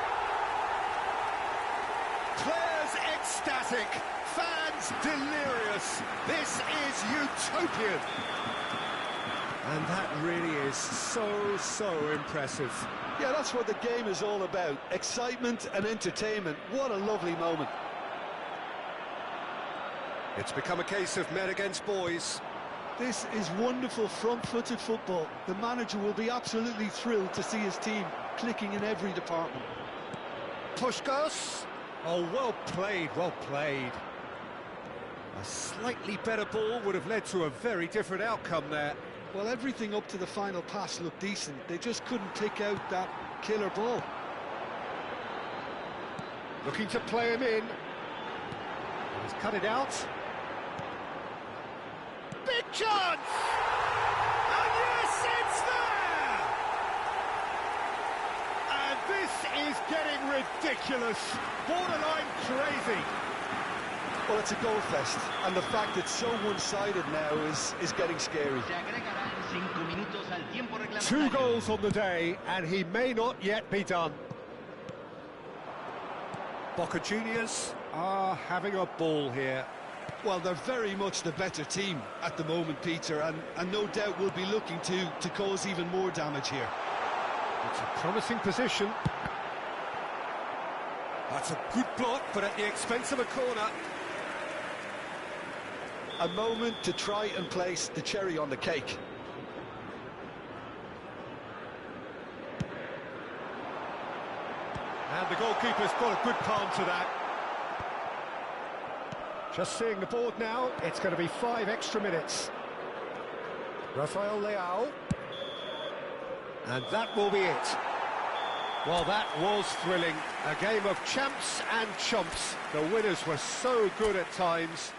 Players ecstatic, fans delirious. This is utopian. And that really is so impressive. Yeah, that's what the game is all about. Excitement and entertainment. What a lovely moment. It's become a case of men against boys. This is wonderful front-footed football. The manager will be absolutely thrilled to see his team clicking in every department. Puskos. Oh, well played, well played. A slightly better ball would have led to a very different outcome there. Well, everything up to the final pass looked decent. They just couldn't pick out that killer ball. Looking to play him in. He's cut it out. Big chance! And yes, it's there! And this is getting ridiculous. Borderline crazy. Well, it's a goal fest, and the fact it's so one-sided now is getting scary. 2 goals on the day, and he may not yet be done. Boca Juniors are having a ball here. Well, they're very much the better team at the moment, Peter, and no doubt will be looking to cause even more damage here. It's a promising position. That's a good block, but at the expense of a corner. A moment to try and place the cherry on the cake. And the goalkeeper's got a good palm to that. Just seeing the board now, it's going to be 5 extra minutes. Rafael Leao. And that will be it. Well, that was thrilling. A game of champs and chumps. The winners were so good at times.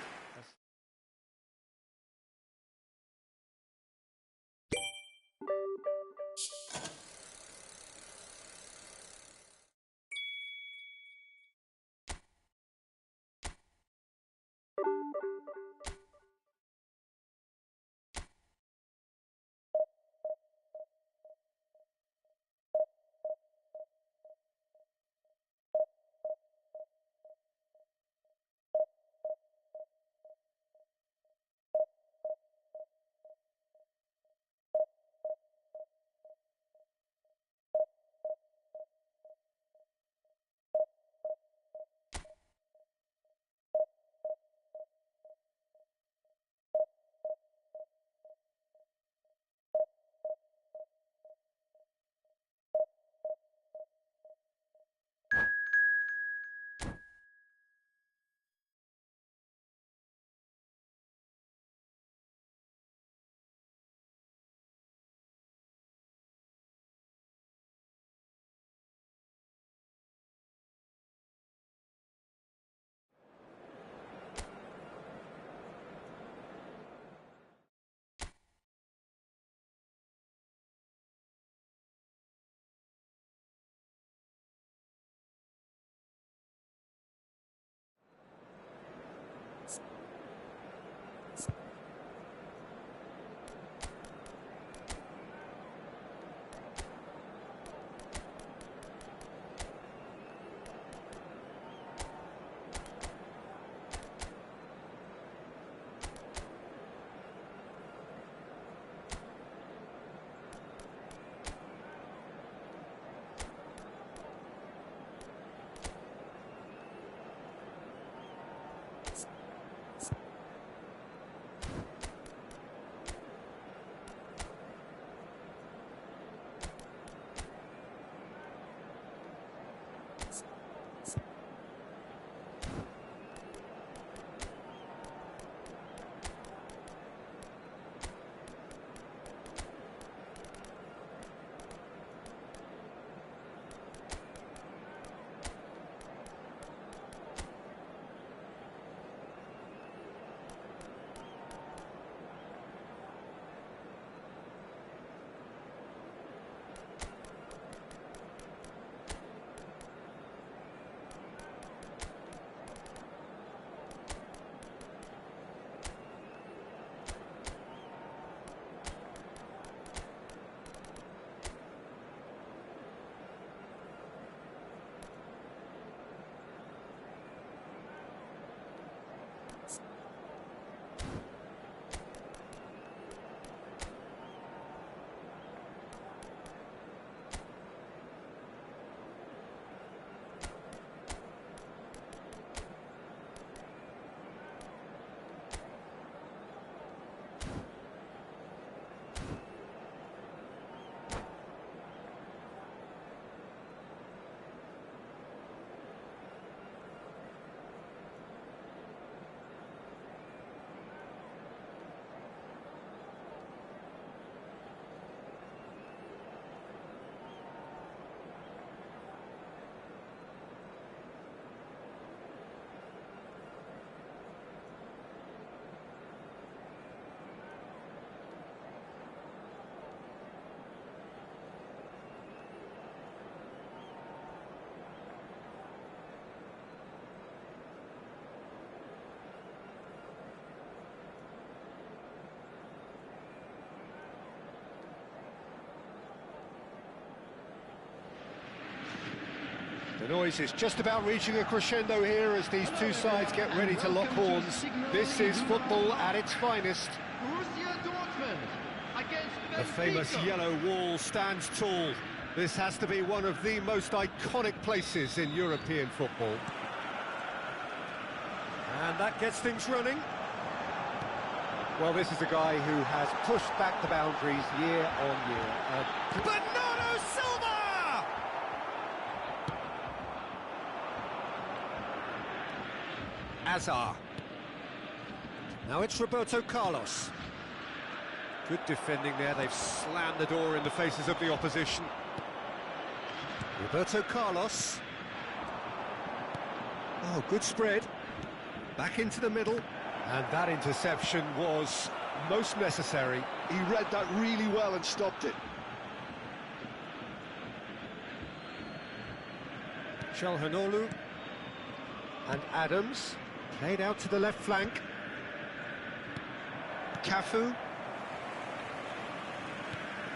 The noise is just about reaching a crescendo here as these two sides get ready to lock horns. This is football at its finest. The famous yellow wall stands tall. This has to be one of the most iconic places in European football. And that gets things running. Well, this is a guy who has pushed back the boundaries year on year. Bernardo Silva! Azar. Now it's Roberto Carlos. Good defending there, they've slammed the door in the faces of the opposition. Roberto Carlos. Oh, good spread. Back into the middle. And that interception was most necessary. He read that really well and stopped it. Çalhanoğlu. And Adams. Played out to the left flank. Cafu.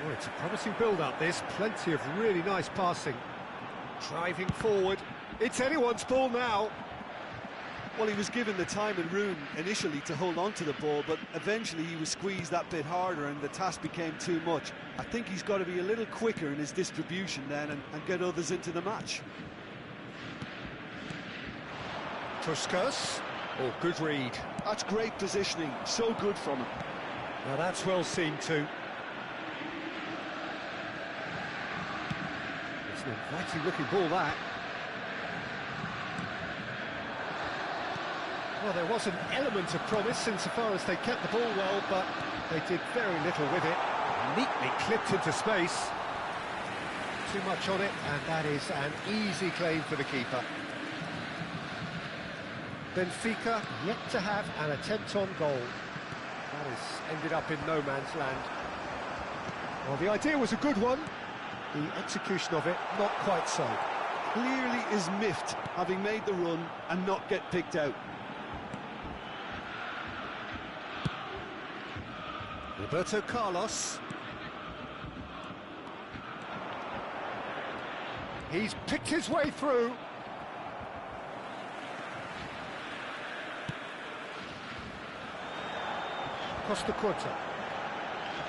Oh, it's a promising build-up, this. Plenty of really nice passing. Driving forward. It's anyone's ball now. Well, he was given the time and room initially to hold on to the ball, but eventually he was squeezed that bit harder and the task became too much. I think he's got to be a little quicker in his distribution then and get others into the match. Puskas. Oh, good read. That's great positioning, so good from him. Now that's well seen too. It's an inviting looking ball, that. Well, there was an element of promise insofar as they kept the ball well, but they did very little with it. Neatly clipped into space. Too much on it, and that is an easy claim for the keeper. Benfica yet to have an attempt on goal. That has ended up in no man's land. Well, the idea was a good one. The execution of it, not quite so. Clearly is miffed, having made the run and not get picked out. Roberto Carlos. He's picked his way through. Costa Curta.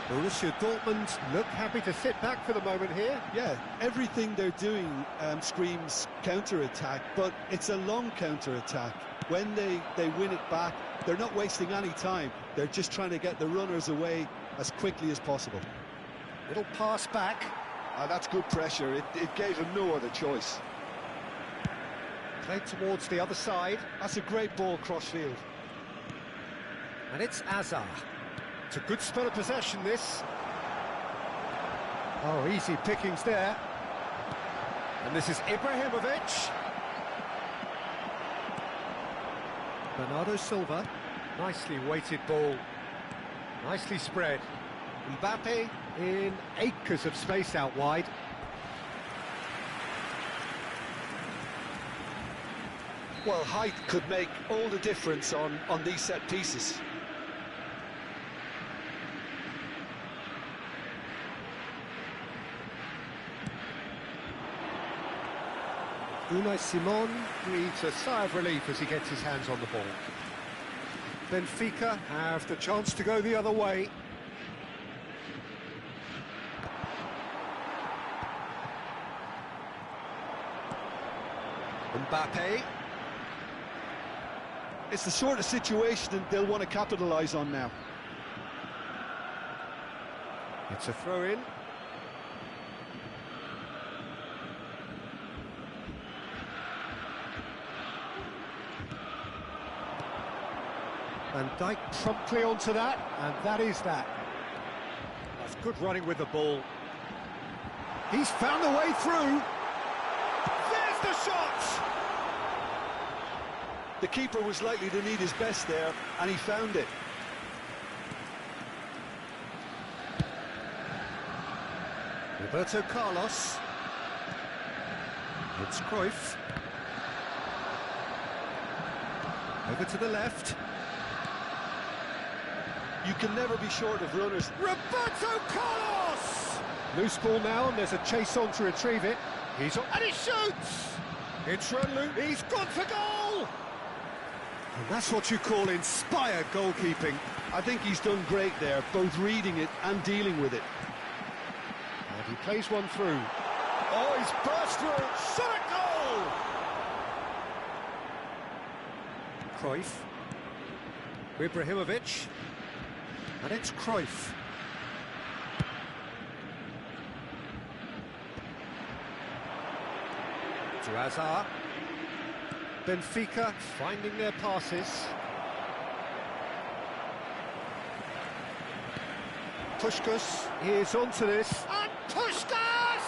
Borussia Dortmund look happy to sit back for the moment here. Yeah, everything they're doing screams counter-attack, but it's a long counter-attack. When they win it back, they're not wasting any time. They're just trying to get the runners away as quickly as possible. Little pass back. That's good pressure. It gave him no other choice. Played towards the other side. That's a great ball cross-field. And it's Azar. It's a good spell of possession, this. Oh, easy pickings there. And this is Ibrahimovic. Bernardo Silva. Nicely weighted ball. Nicely spread. Mbappe in acres of space out wide. Well, height could make all the difference on these set pieces. Unai Simon breathes a sigh of relief as he gets his hands on the ball. Benfica have the chance to go the other way. Mbappe. It's the sort of situation that they'll want to capitalise on now. It's a throw-in. Van Dijk promptly onto that, and that is that. That's good running with the ball. He's found the way through. There's the shot! The keeper was likely to need his best there, and he found it. Roberto Carlos. It's Cruyff. Over to the left. You can never be short of runners. Roberto Carlos! Loose ball now, and there's a chase on to retrieve it. He's on, and he shoots! It's run loose. He's gone for goal! And that's what you call inspired goalkeeping. I think he's done great there, both reading it and dealing with it. And he plays one through. Oh, he's burst through! Shot at goal! Cruyff. Ibrahimovic. And it's Cruyff. To Hazard. Benfica finding their passes. Puskás is onto this. And Puskás!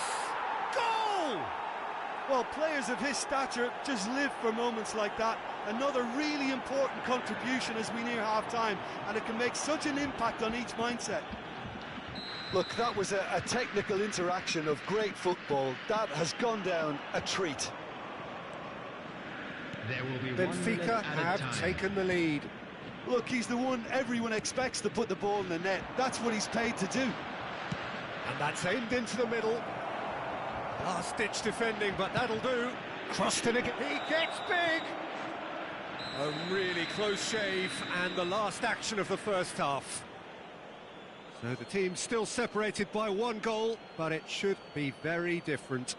Goal! Well, players of his stature just live for moments like that. Another really important contribution as we near half-time, and it can make such an impact on each mindset. Look, that was a technical interaction of great football. That has gone down a treat. There will be Benfica have taken the lead. Look, he's the one everyone expects to put the ball in the net. That's what he's paid to do. And that's aimed into the middle. Last-ditch defending, but that'll do. Crossed in again. He gets big! A really close shave, and the last action of the first half. So the team's still separated by one goal, but it should be very different.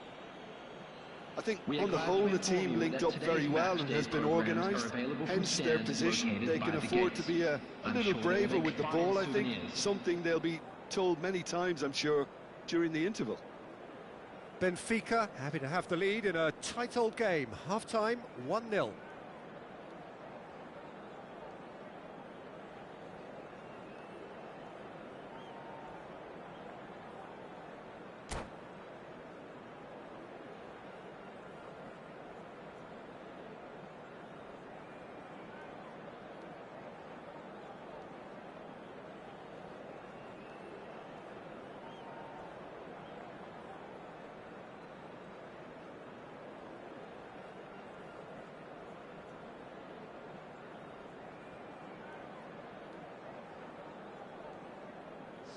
I think on the whole the team linked up very well and has been organised, hence their position. They can afford to be a little braver with the ball, I think, something they'll be told many times, I'm sure, during the interval. Benfica happy to have the lead in a tight old game. Half-time, 1-0.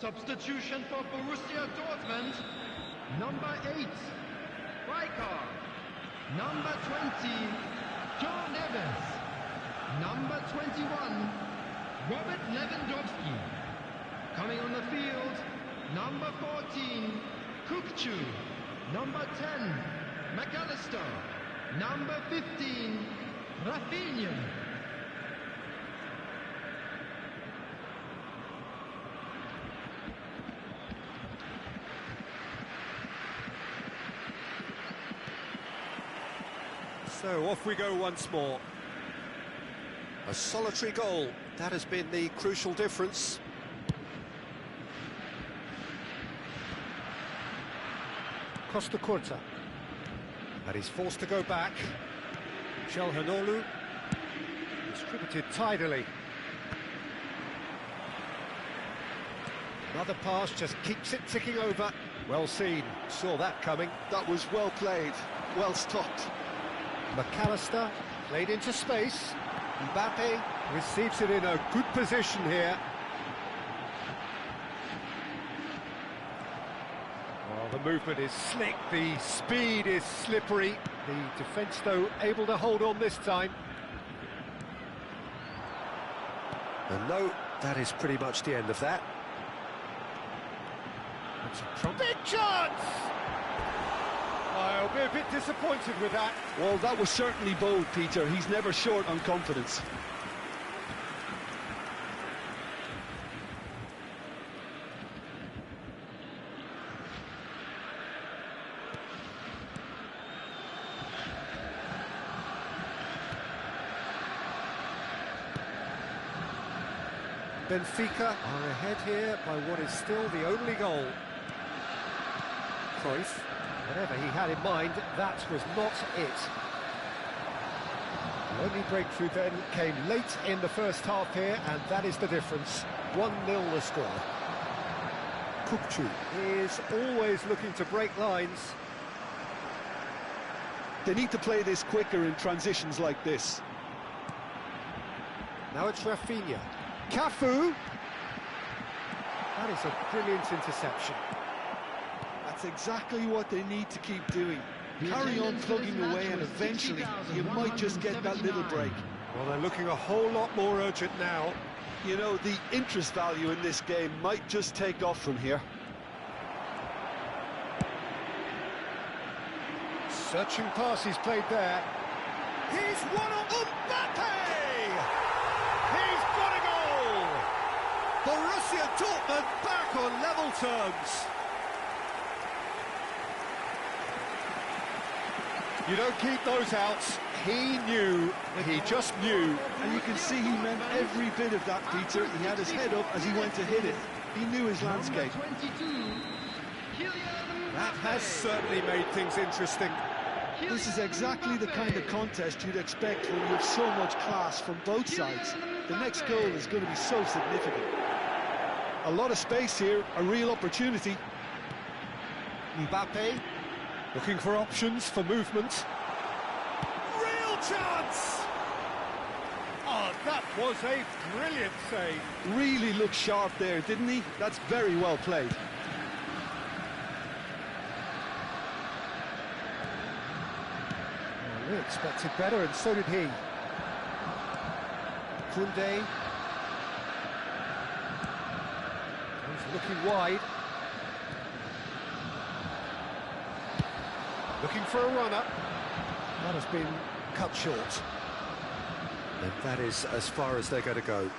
Substitution for Borussia Dortmund. Number 8, Rijkaard. Number 20, John Evans. Number 21, Robert Lewandowski. Coming on the field, number 14, Kukçu. Number 10, McAllister. Number 15, Rafinha. So off we go once more. A solitary goal, that has been the crucial difference. Costa Curta. And he's forced to go back. Çalhanoğlu distributed tidily. Another pass just keeps it ticking over. Well seen, saw that coming. That was well played, well stopped. McAllister played into space. Mbappe receives it in a good position here. Well, the movement is slick, the speed is slippery. The defence, though, able to hold on this time. And no, that is pretty much the end of that. It's a big chance! I'll be a bit disappointed with that. Well, that was certainly bold, Peter. He's never short on confidence. Benfica are ahead here by what is still the only goal. Cruyff, whatever he had in mind, that was not it. The only breakthrough then came late in the first half here, and that is the difference. 1-0 the score. Kukçu is always looking to break lines. They need to play this quicker in transitions like this. Now it's Rafinha. Cafu! That is a brilliant interception. That's exactly what they need to keep doing. Carry on plugging away and eventually you might just get that little break. Well, they're looking a whole lot more urgent now. You know, the interest value in this game might just take off from here. Searching pass he's played there. He's won on Mbappe! He's got a goal! Borussia Dortmund back on level terms. You don't keep those outs. He knew, he just knew. And you can see he meant every bit of that, Peter. He had his head up as he went to hit it. He knew his landscape. That has certainly made things interesting. This is exactly the kind of contest you'd expect when you have so much class from both sides. The next goal is going to be so significant. A lot of space here, a real opportunity. Mbappe looking for options for movement. Real chance! Oh, that was a brilliant save. Really looked sharp there, didn't he? That's very well played. We expected better, and so did he. Koundé. He's looking wide. Looking for a runner. That has been cut short. And that is as far as they're going to go.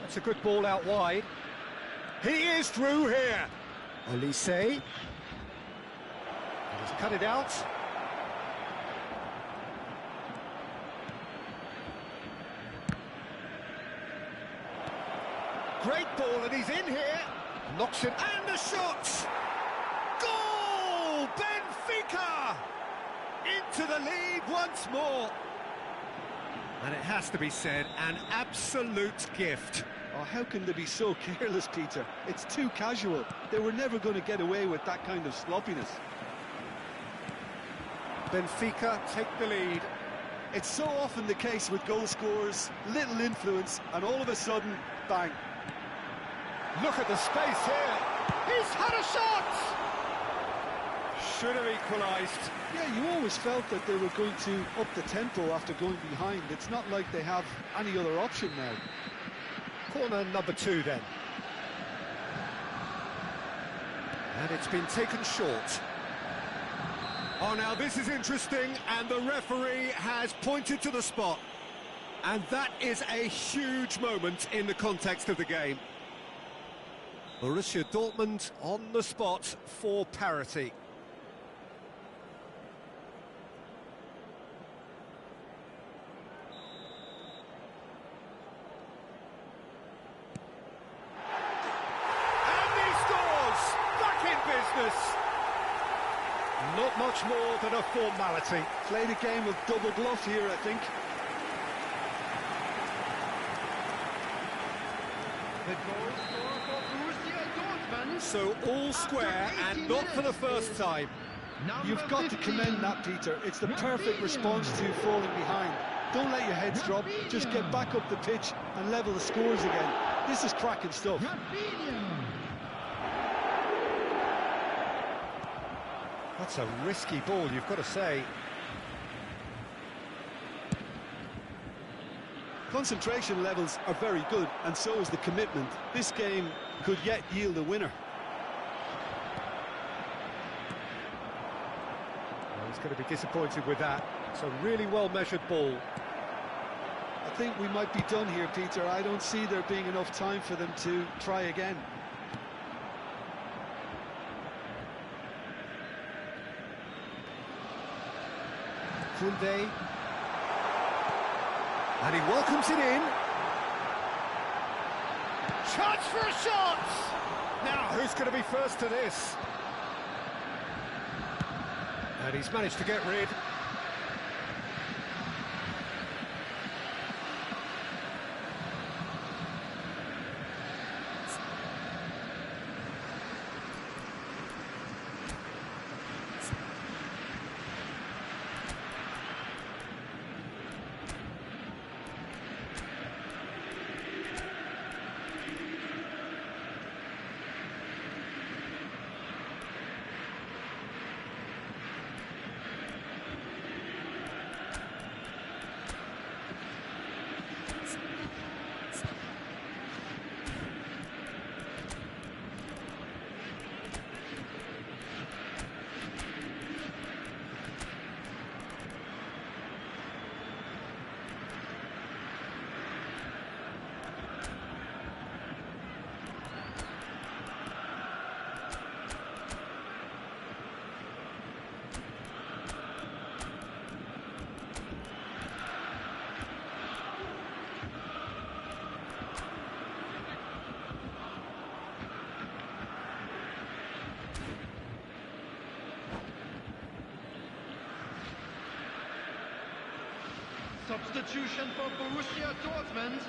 That's a good ball out wide. He is through here. Olise. He's cut it out. Great ball, and he's in here. Knocks it, and the shot! Goal! Benfica! Into the lead once more. And it has to be said, an absolute gift. Oh, how can they be so careless, Peter? It's too casual. They were never going to get away with that kind of sloppiness. Benfica take the lead. It's so often the case with goal scorers, little influence, and all of a sudden, bang. Look at the space here. He's had a shot! Should have equalised. Yeah, you always felt that they were going to up the tempo after going behind. It's not like they have any other option now. Corner number 2 then. And it's been taken short. Oh, now this is interesting, and the referee has pointed to the spot. And that is a huge moment in the context of the game. Borussia Dortmund on the spot for parity. Not much more than a formality. Played a game of double bluff here, I think. So all square, and not for the first time. You've got to commend that, Peter. It's the perfect response to falling behind. Don't let your heads drop. Just get back up the pitch and level the scores again. This is cracking stuff. That's a risky ball, you've got to say. Concentration levels are very good, and so is the commitment. This game could yet yield a winner. Well, he's going to be disappointed with that. It's a really well-measured ball. I think we might be done here, Peter. I don't see there being enough time for them to try again. Koundé. And he welcomes it in. Chance for a shot! Now, who's going to be first to this? And he's managed to get rid. Substitution for Borussia Dortmund.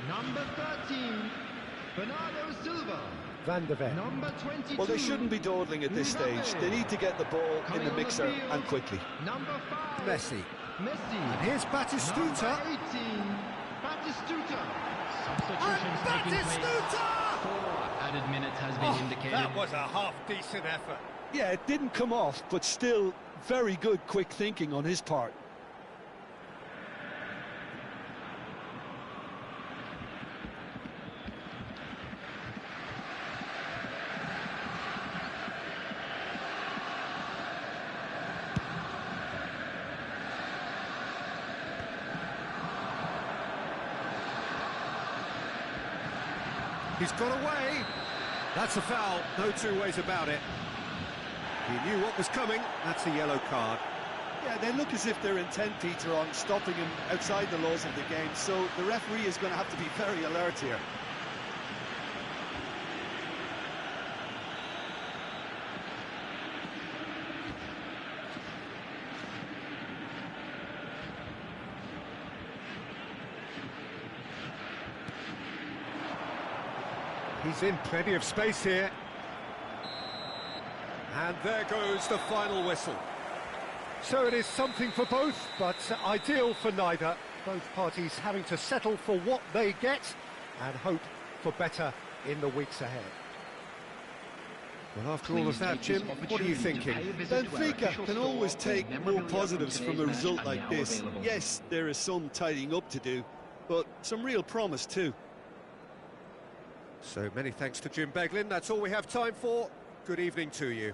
Number 13, Bernardo Silva. Van der Ven. Number 22. Well, they shouldn't be dawdling at this stage. They need to get the ball in the mixer and quickly. Number 5. Messi. Messi. And here's Batistuta. Number 18, Batistuta. Substitutions taking place. Batistuta! 4 added minutes has been indicated. That was a half-decent effort. Yeah, it didn't come off, but still very good quick thinking on his part. He's got away. That's a foul, no two ways about it. He knew what was coming. That's a yellow card. Yeah, they look as if they're intent, Peter, on stopping him outside the laws of the game, so the referee is going to have to be very alert here. He's in plenty of space here. And there goes the final whistle. So it is something for both, but ideal for neither. Both parties having to settle for what they get and hope for better in the weeks ahead. Well, after all of that, Jim, what are you thinking? Benfica can always take more positives from a result like this. Yes, there is some tidying up to do, but some real promise too. So many thanks to Jim Beglin. That's all we have time for. Good evening to you.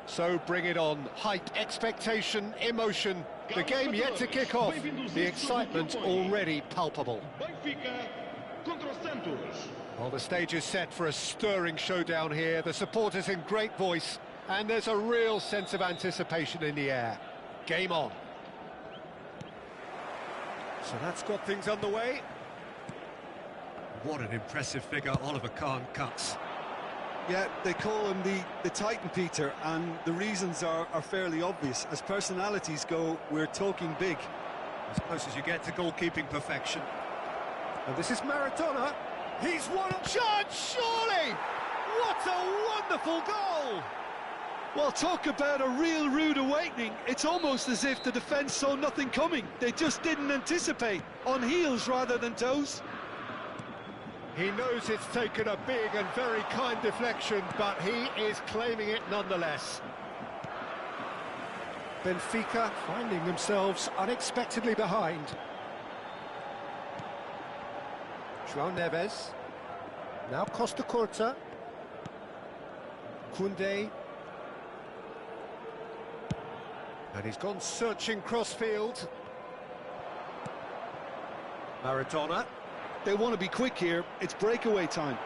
So bring it on. Hype, expectation, emotion. The game yet to kick off. The excitement already palpable. Benfica contra Santos. Well, the stage is set for a stirring showdown here. The supporters in great voice, and there's a real sense of anticipation in the air. Game on. So that's got things underway. What an impressive figure Oliver Kahn cuts. Yeah, they call him the Titan, Peter, and the reasons are fairly obvious. As personalities go, we're talking big. As close as you get to goalkeeping perfection. And this is Maradona. He's one chance, surely! What a wonderful goal! Well, talk about a real rude awakening. It's almost as if the defence saw nothing coming. They just didn't anticipate. On heels rather than toes. He knows it's taken a big and very kind deflection, but he is claiming it nonetheless. Benfica finding themselves unexpectedly behind. João Neves. Now Costa Curta. Koundé. And he's gone searching crossfield. Maradona. They want to be quick here. It's breakaway time.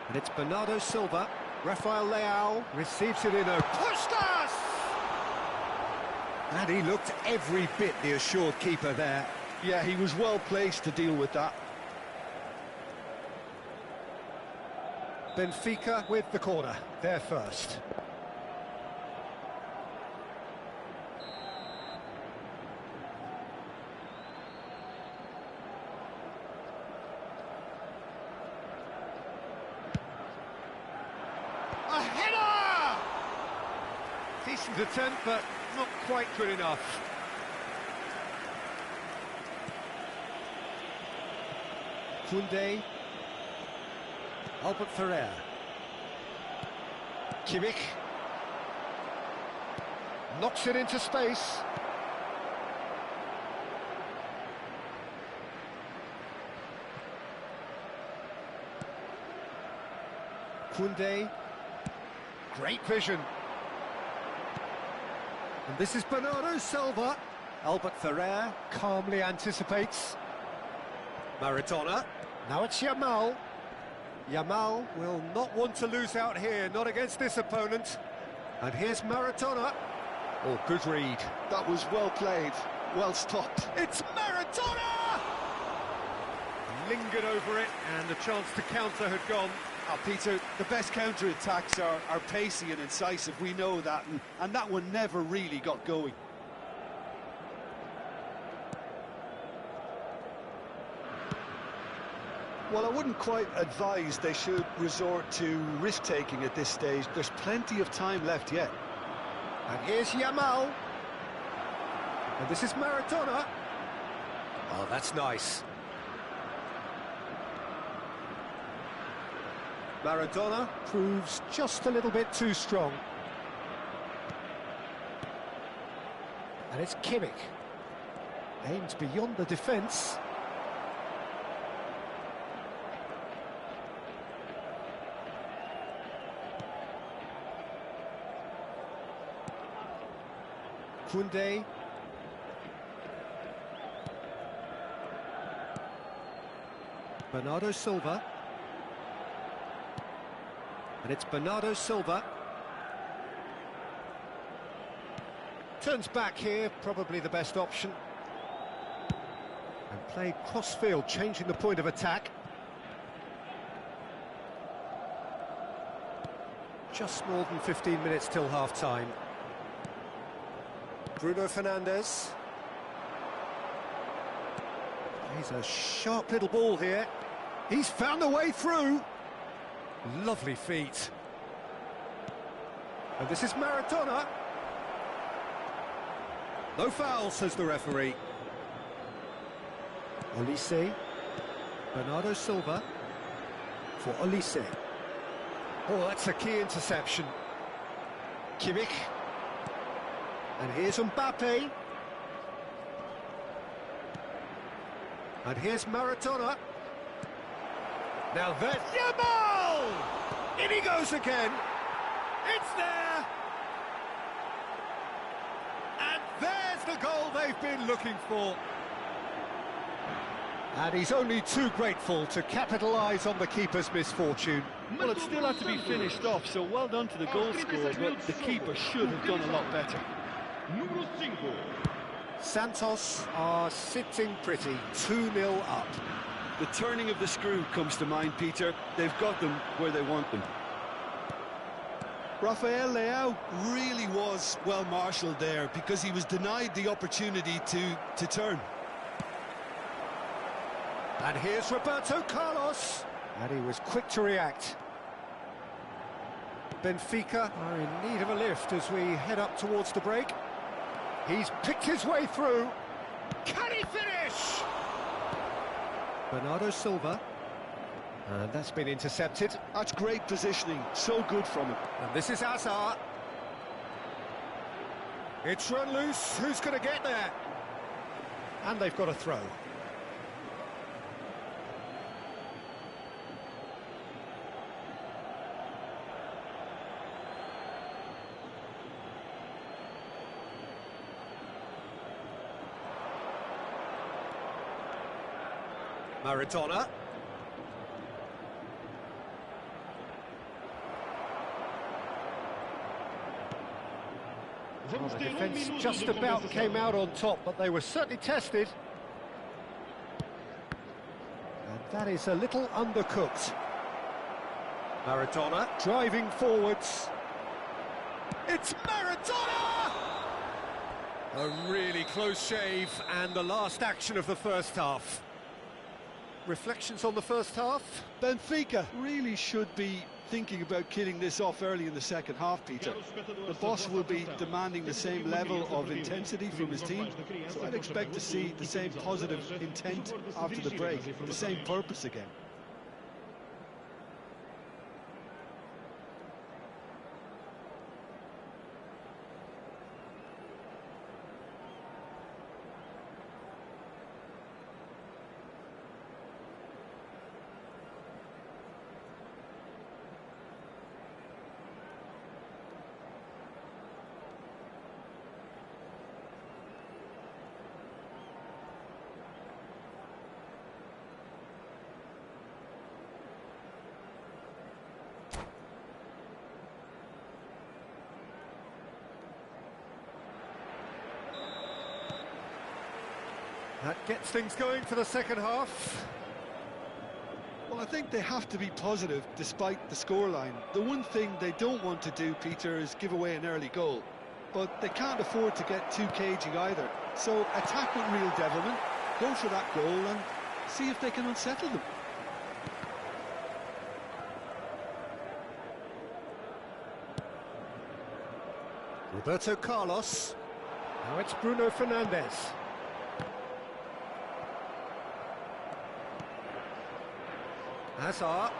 And it's Bernardo Silva. Rafael Leao receives it in a Puskas! And he looked every bit the assured keeper there. Yeah, he was well placed to deal with that. Benfica with the corner. They're first. A header! Decent attempt, but not quite good enough. Koundé. Albert Ferrer. Kimmich. Knocks it into space. Koundé. Great vision. And this is Bernardo Silva. Albert Ferrer calmly anticipates. Maradona. Now it's Yamal. Yamal will not want to lose out here, not against this opponent. And here's Maradona. Oh, good read. That was well played, well stopped. It's Maradona! Lingered over it, and the chance to counter had gone. Peter, the best counter-attacks are pacey and incisive, we know that, and that one never really got going. Well, I wouldn't quite advise they should resort to risk-taking at this stage. There's plenty of time left yet. And here's Yamal. And this is Maradona. Oh, that's nice. Maradona proves just a little bit too strong. And it's Kimmich. Aims beyond the defence. Koundé. Bernardo Silva. And it's Bernardo Silva. Turns back here, probably the best option. And played cross-field, changing the point of attack. Just more than 15 minutes till half-time. Bruno Fernandes. He's a sharp little ball here. He's found a way through. Lovely feet. And this is Maradona. No foul, says the referee. Olise. Bernardo Silva. For Olise. Oh, that's a key interception. Kimmich. And here's Mbappe. And here's Maradona. Now there's Yamal! In he goes again. It's there! And there's the goal they've been looking for. And he's only too grateful to capitalise on the keeper's misfortune. Well, it still had to be finished off, so well done to the goal scorer, but the keeper should have done a lot better. Número 5. Santos are sitting pretty, 2-0 up. The turning of the screw comes to mind, Peter. They've got them where they want them. Rafael Leao really was well marshalled there because he was denied the opportunity to turn. And here's Roberto Carlos. And he was quick to react. Benfica are in need of a lift as we head up towards the break. He's picked his way through. Can he finish? Bernardo Silva. And that's been intercepted. That's great positioning, so good from him. And this is Hazard. It's run loose, who's going to get there? And they've got a throw. Maradona. Well, the defence just about came out on top, but they were certainly tested. And that is a little undercooked. Maradona driving forwards. It's Maradona! A really close shave, and the last action of the first half. Reflections on the first half? Benfica really should be thinking about killing this off early in the second half, Peter. The boss will be demanding the same level of intensity from his team, so I'd expect to see the same positive intent after the break, the same purpose again. That gets things going for the second half. Well, I think they have to be positive despite the scoreline. The one thing they don't want to do, Peter, is give away an early goal. But they can't afford to get too cagey either. So attack with real devilment, go for that goal and see if they can unsettle them. Roberto Carlos. Now it's Bruno Fernandes. Hazard.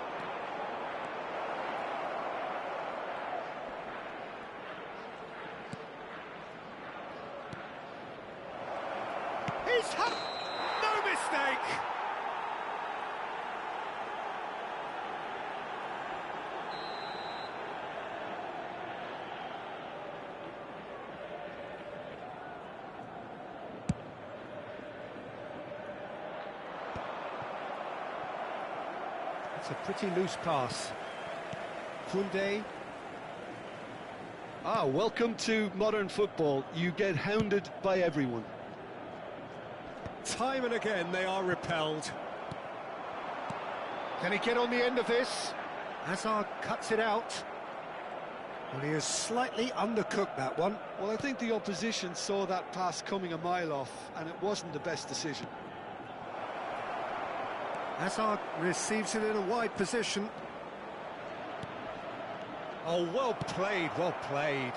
He's had no mistake. It's a pretty loose pass. Koundé. Welcome to modern football. You get hounded by everyone. Time and again they are repelled. Can he get on the end of this? Hazard cuts it out. Well, he has slightly undercooked that one. Well, I think the opposition saw that pass coming a mile off, and it wasn't the best decision. Hazard receives it in a wide position. Oh, well played, well played.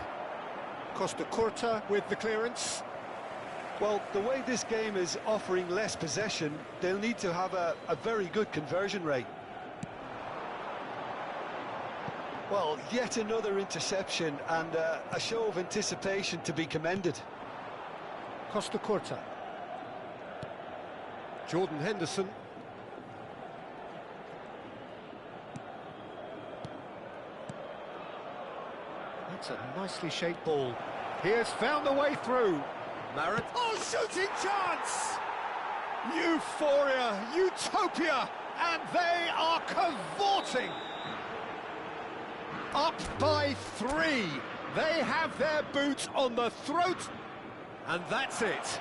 Costa Curta with the clearance. Well, the way this game is offering less possession, they'll need to have a very good conversion rate. Well, yet another interception and a show of anticipation to be commended. Costa Curta. Jordan Henderson. That's a nicely shaped ball. He has found the way through. Marat. Oh, shooting chance! Euphoria, utopia, and they are cavorting. Up by 3. They have their boot on the throat, and that's it.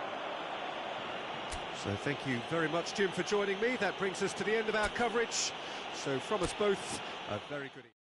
So thank you very much, Jim, for joining me. That brings us to the end of our coverage. So from us both, a very good evening.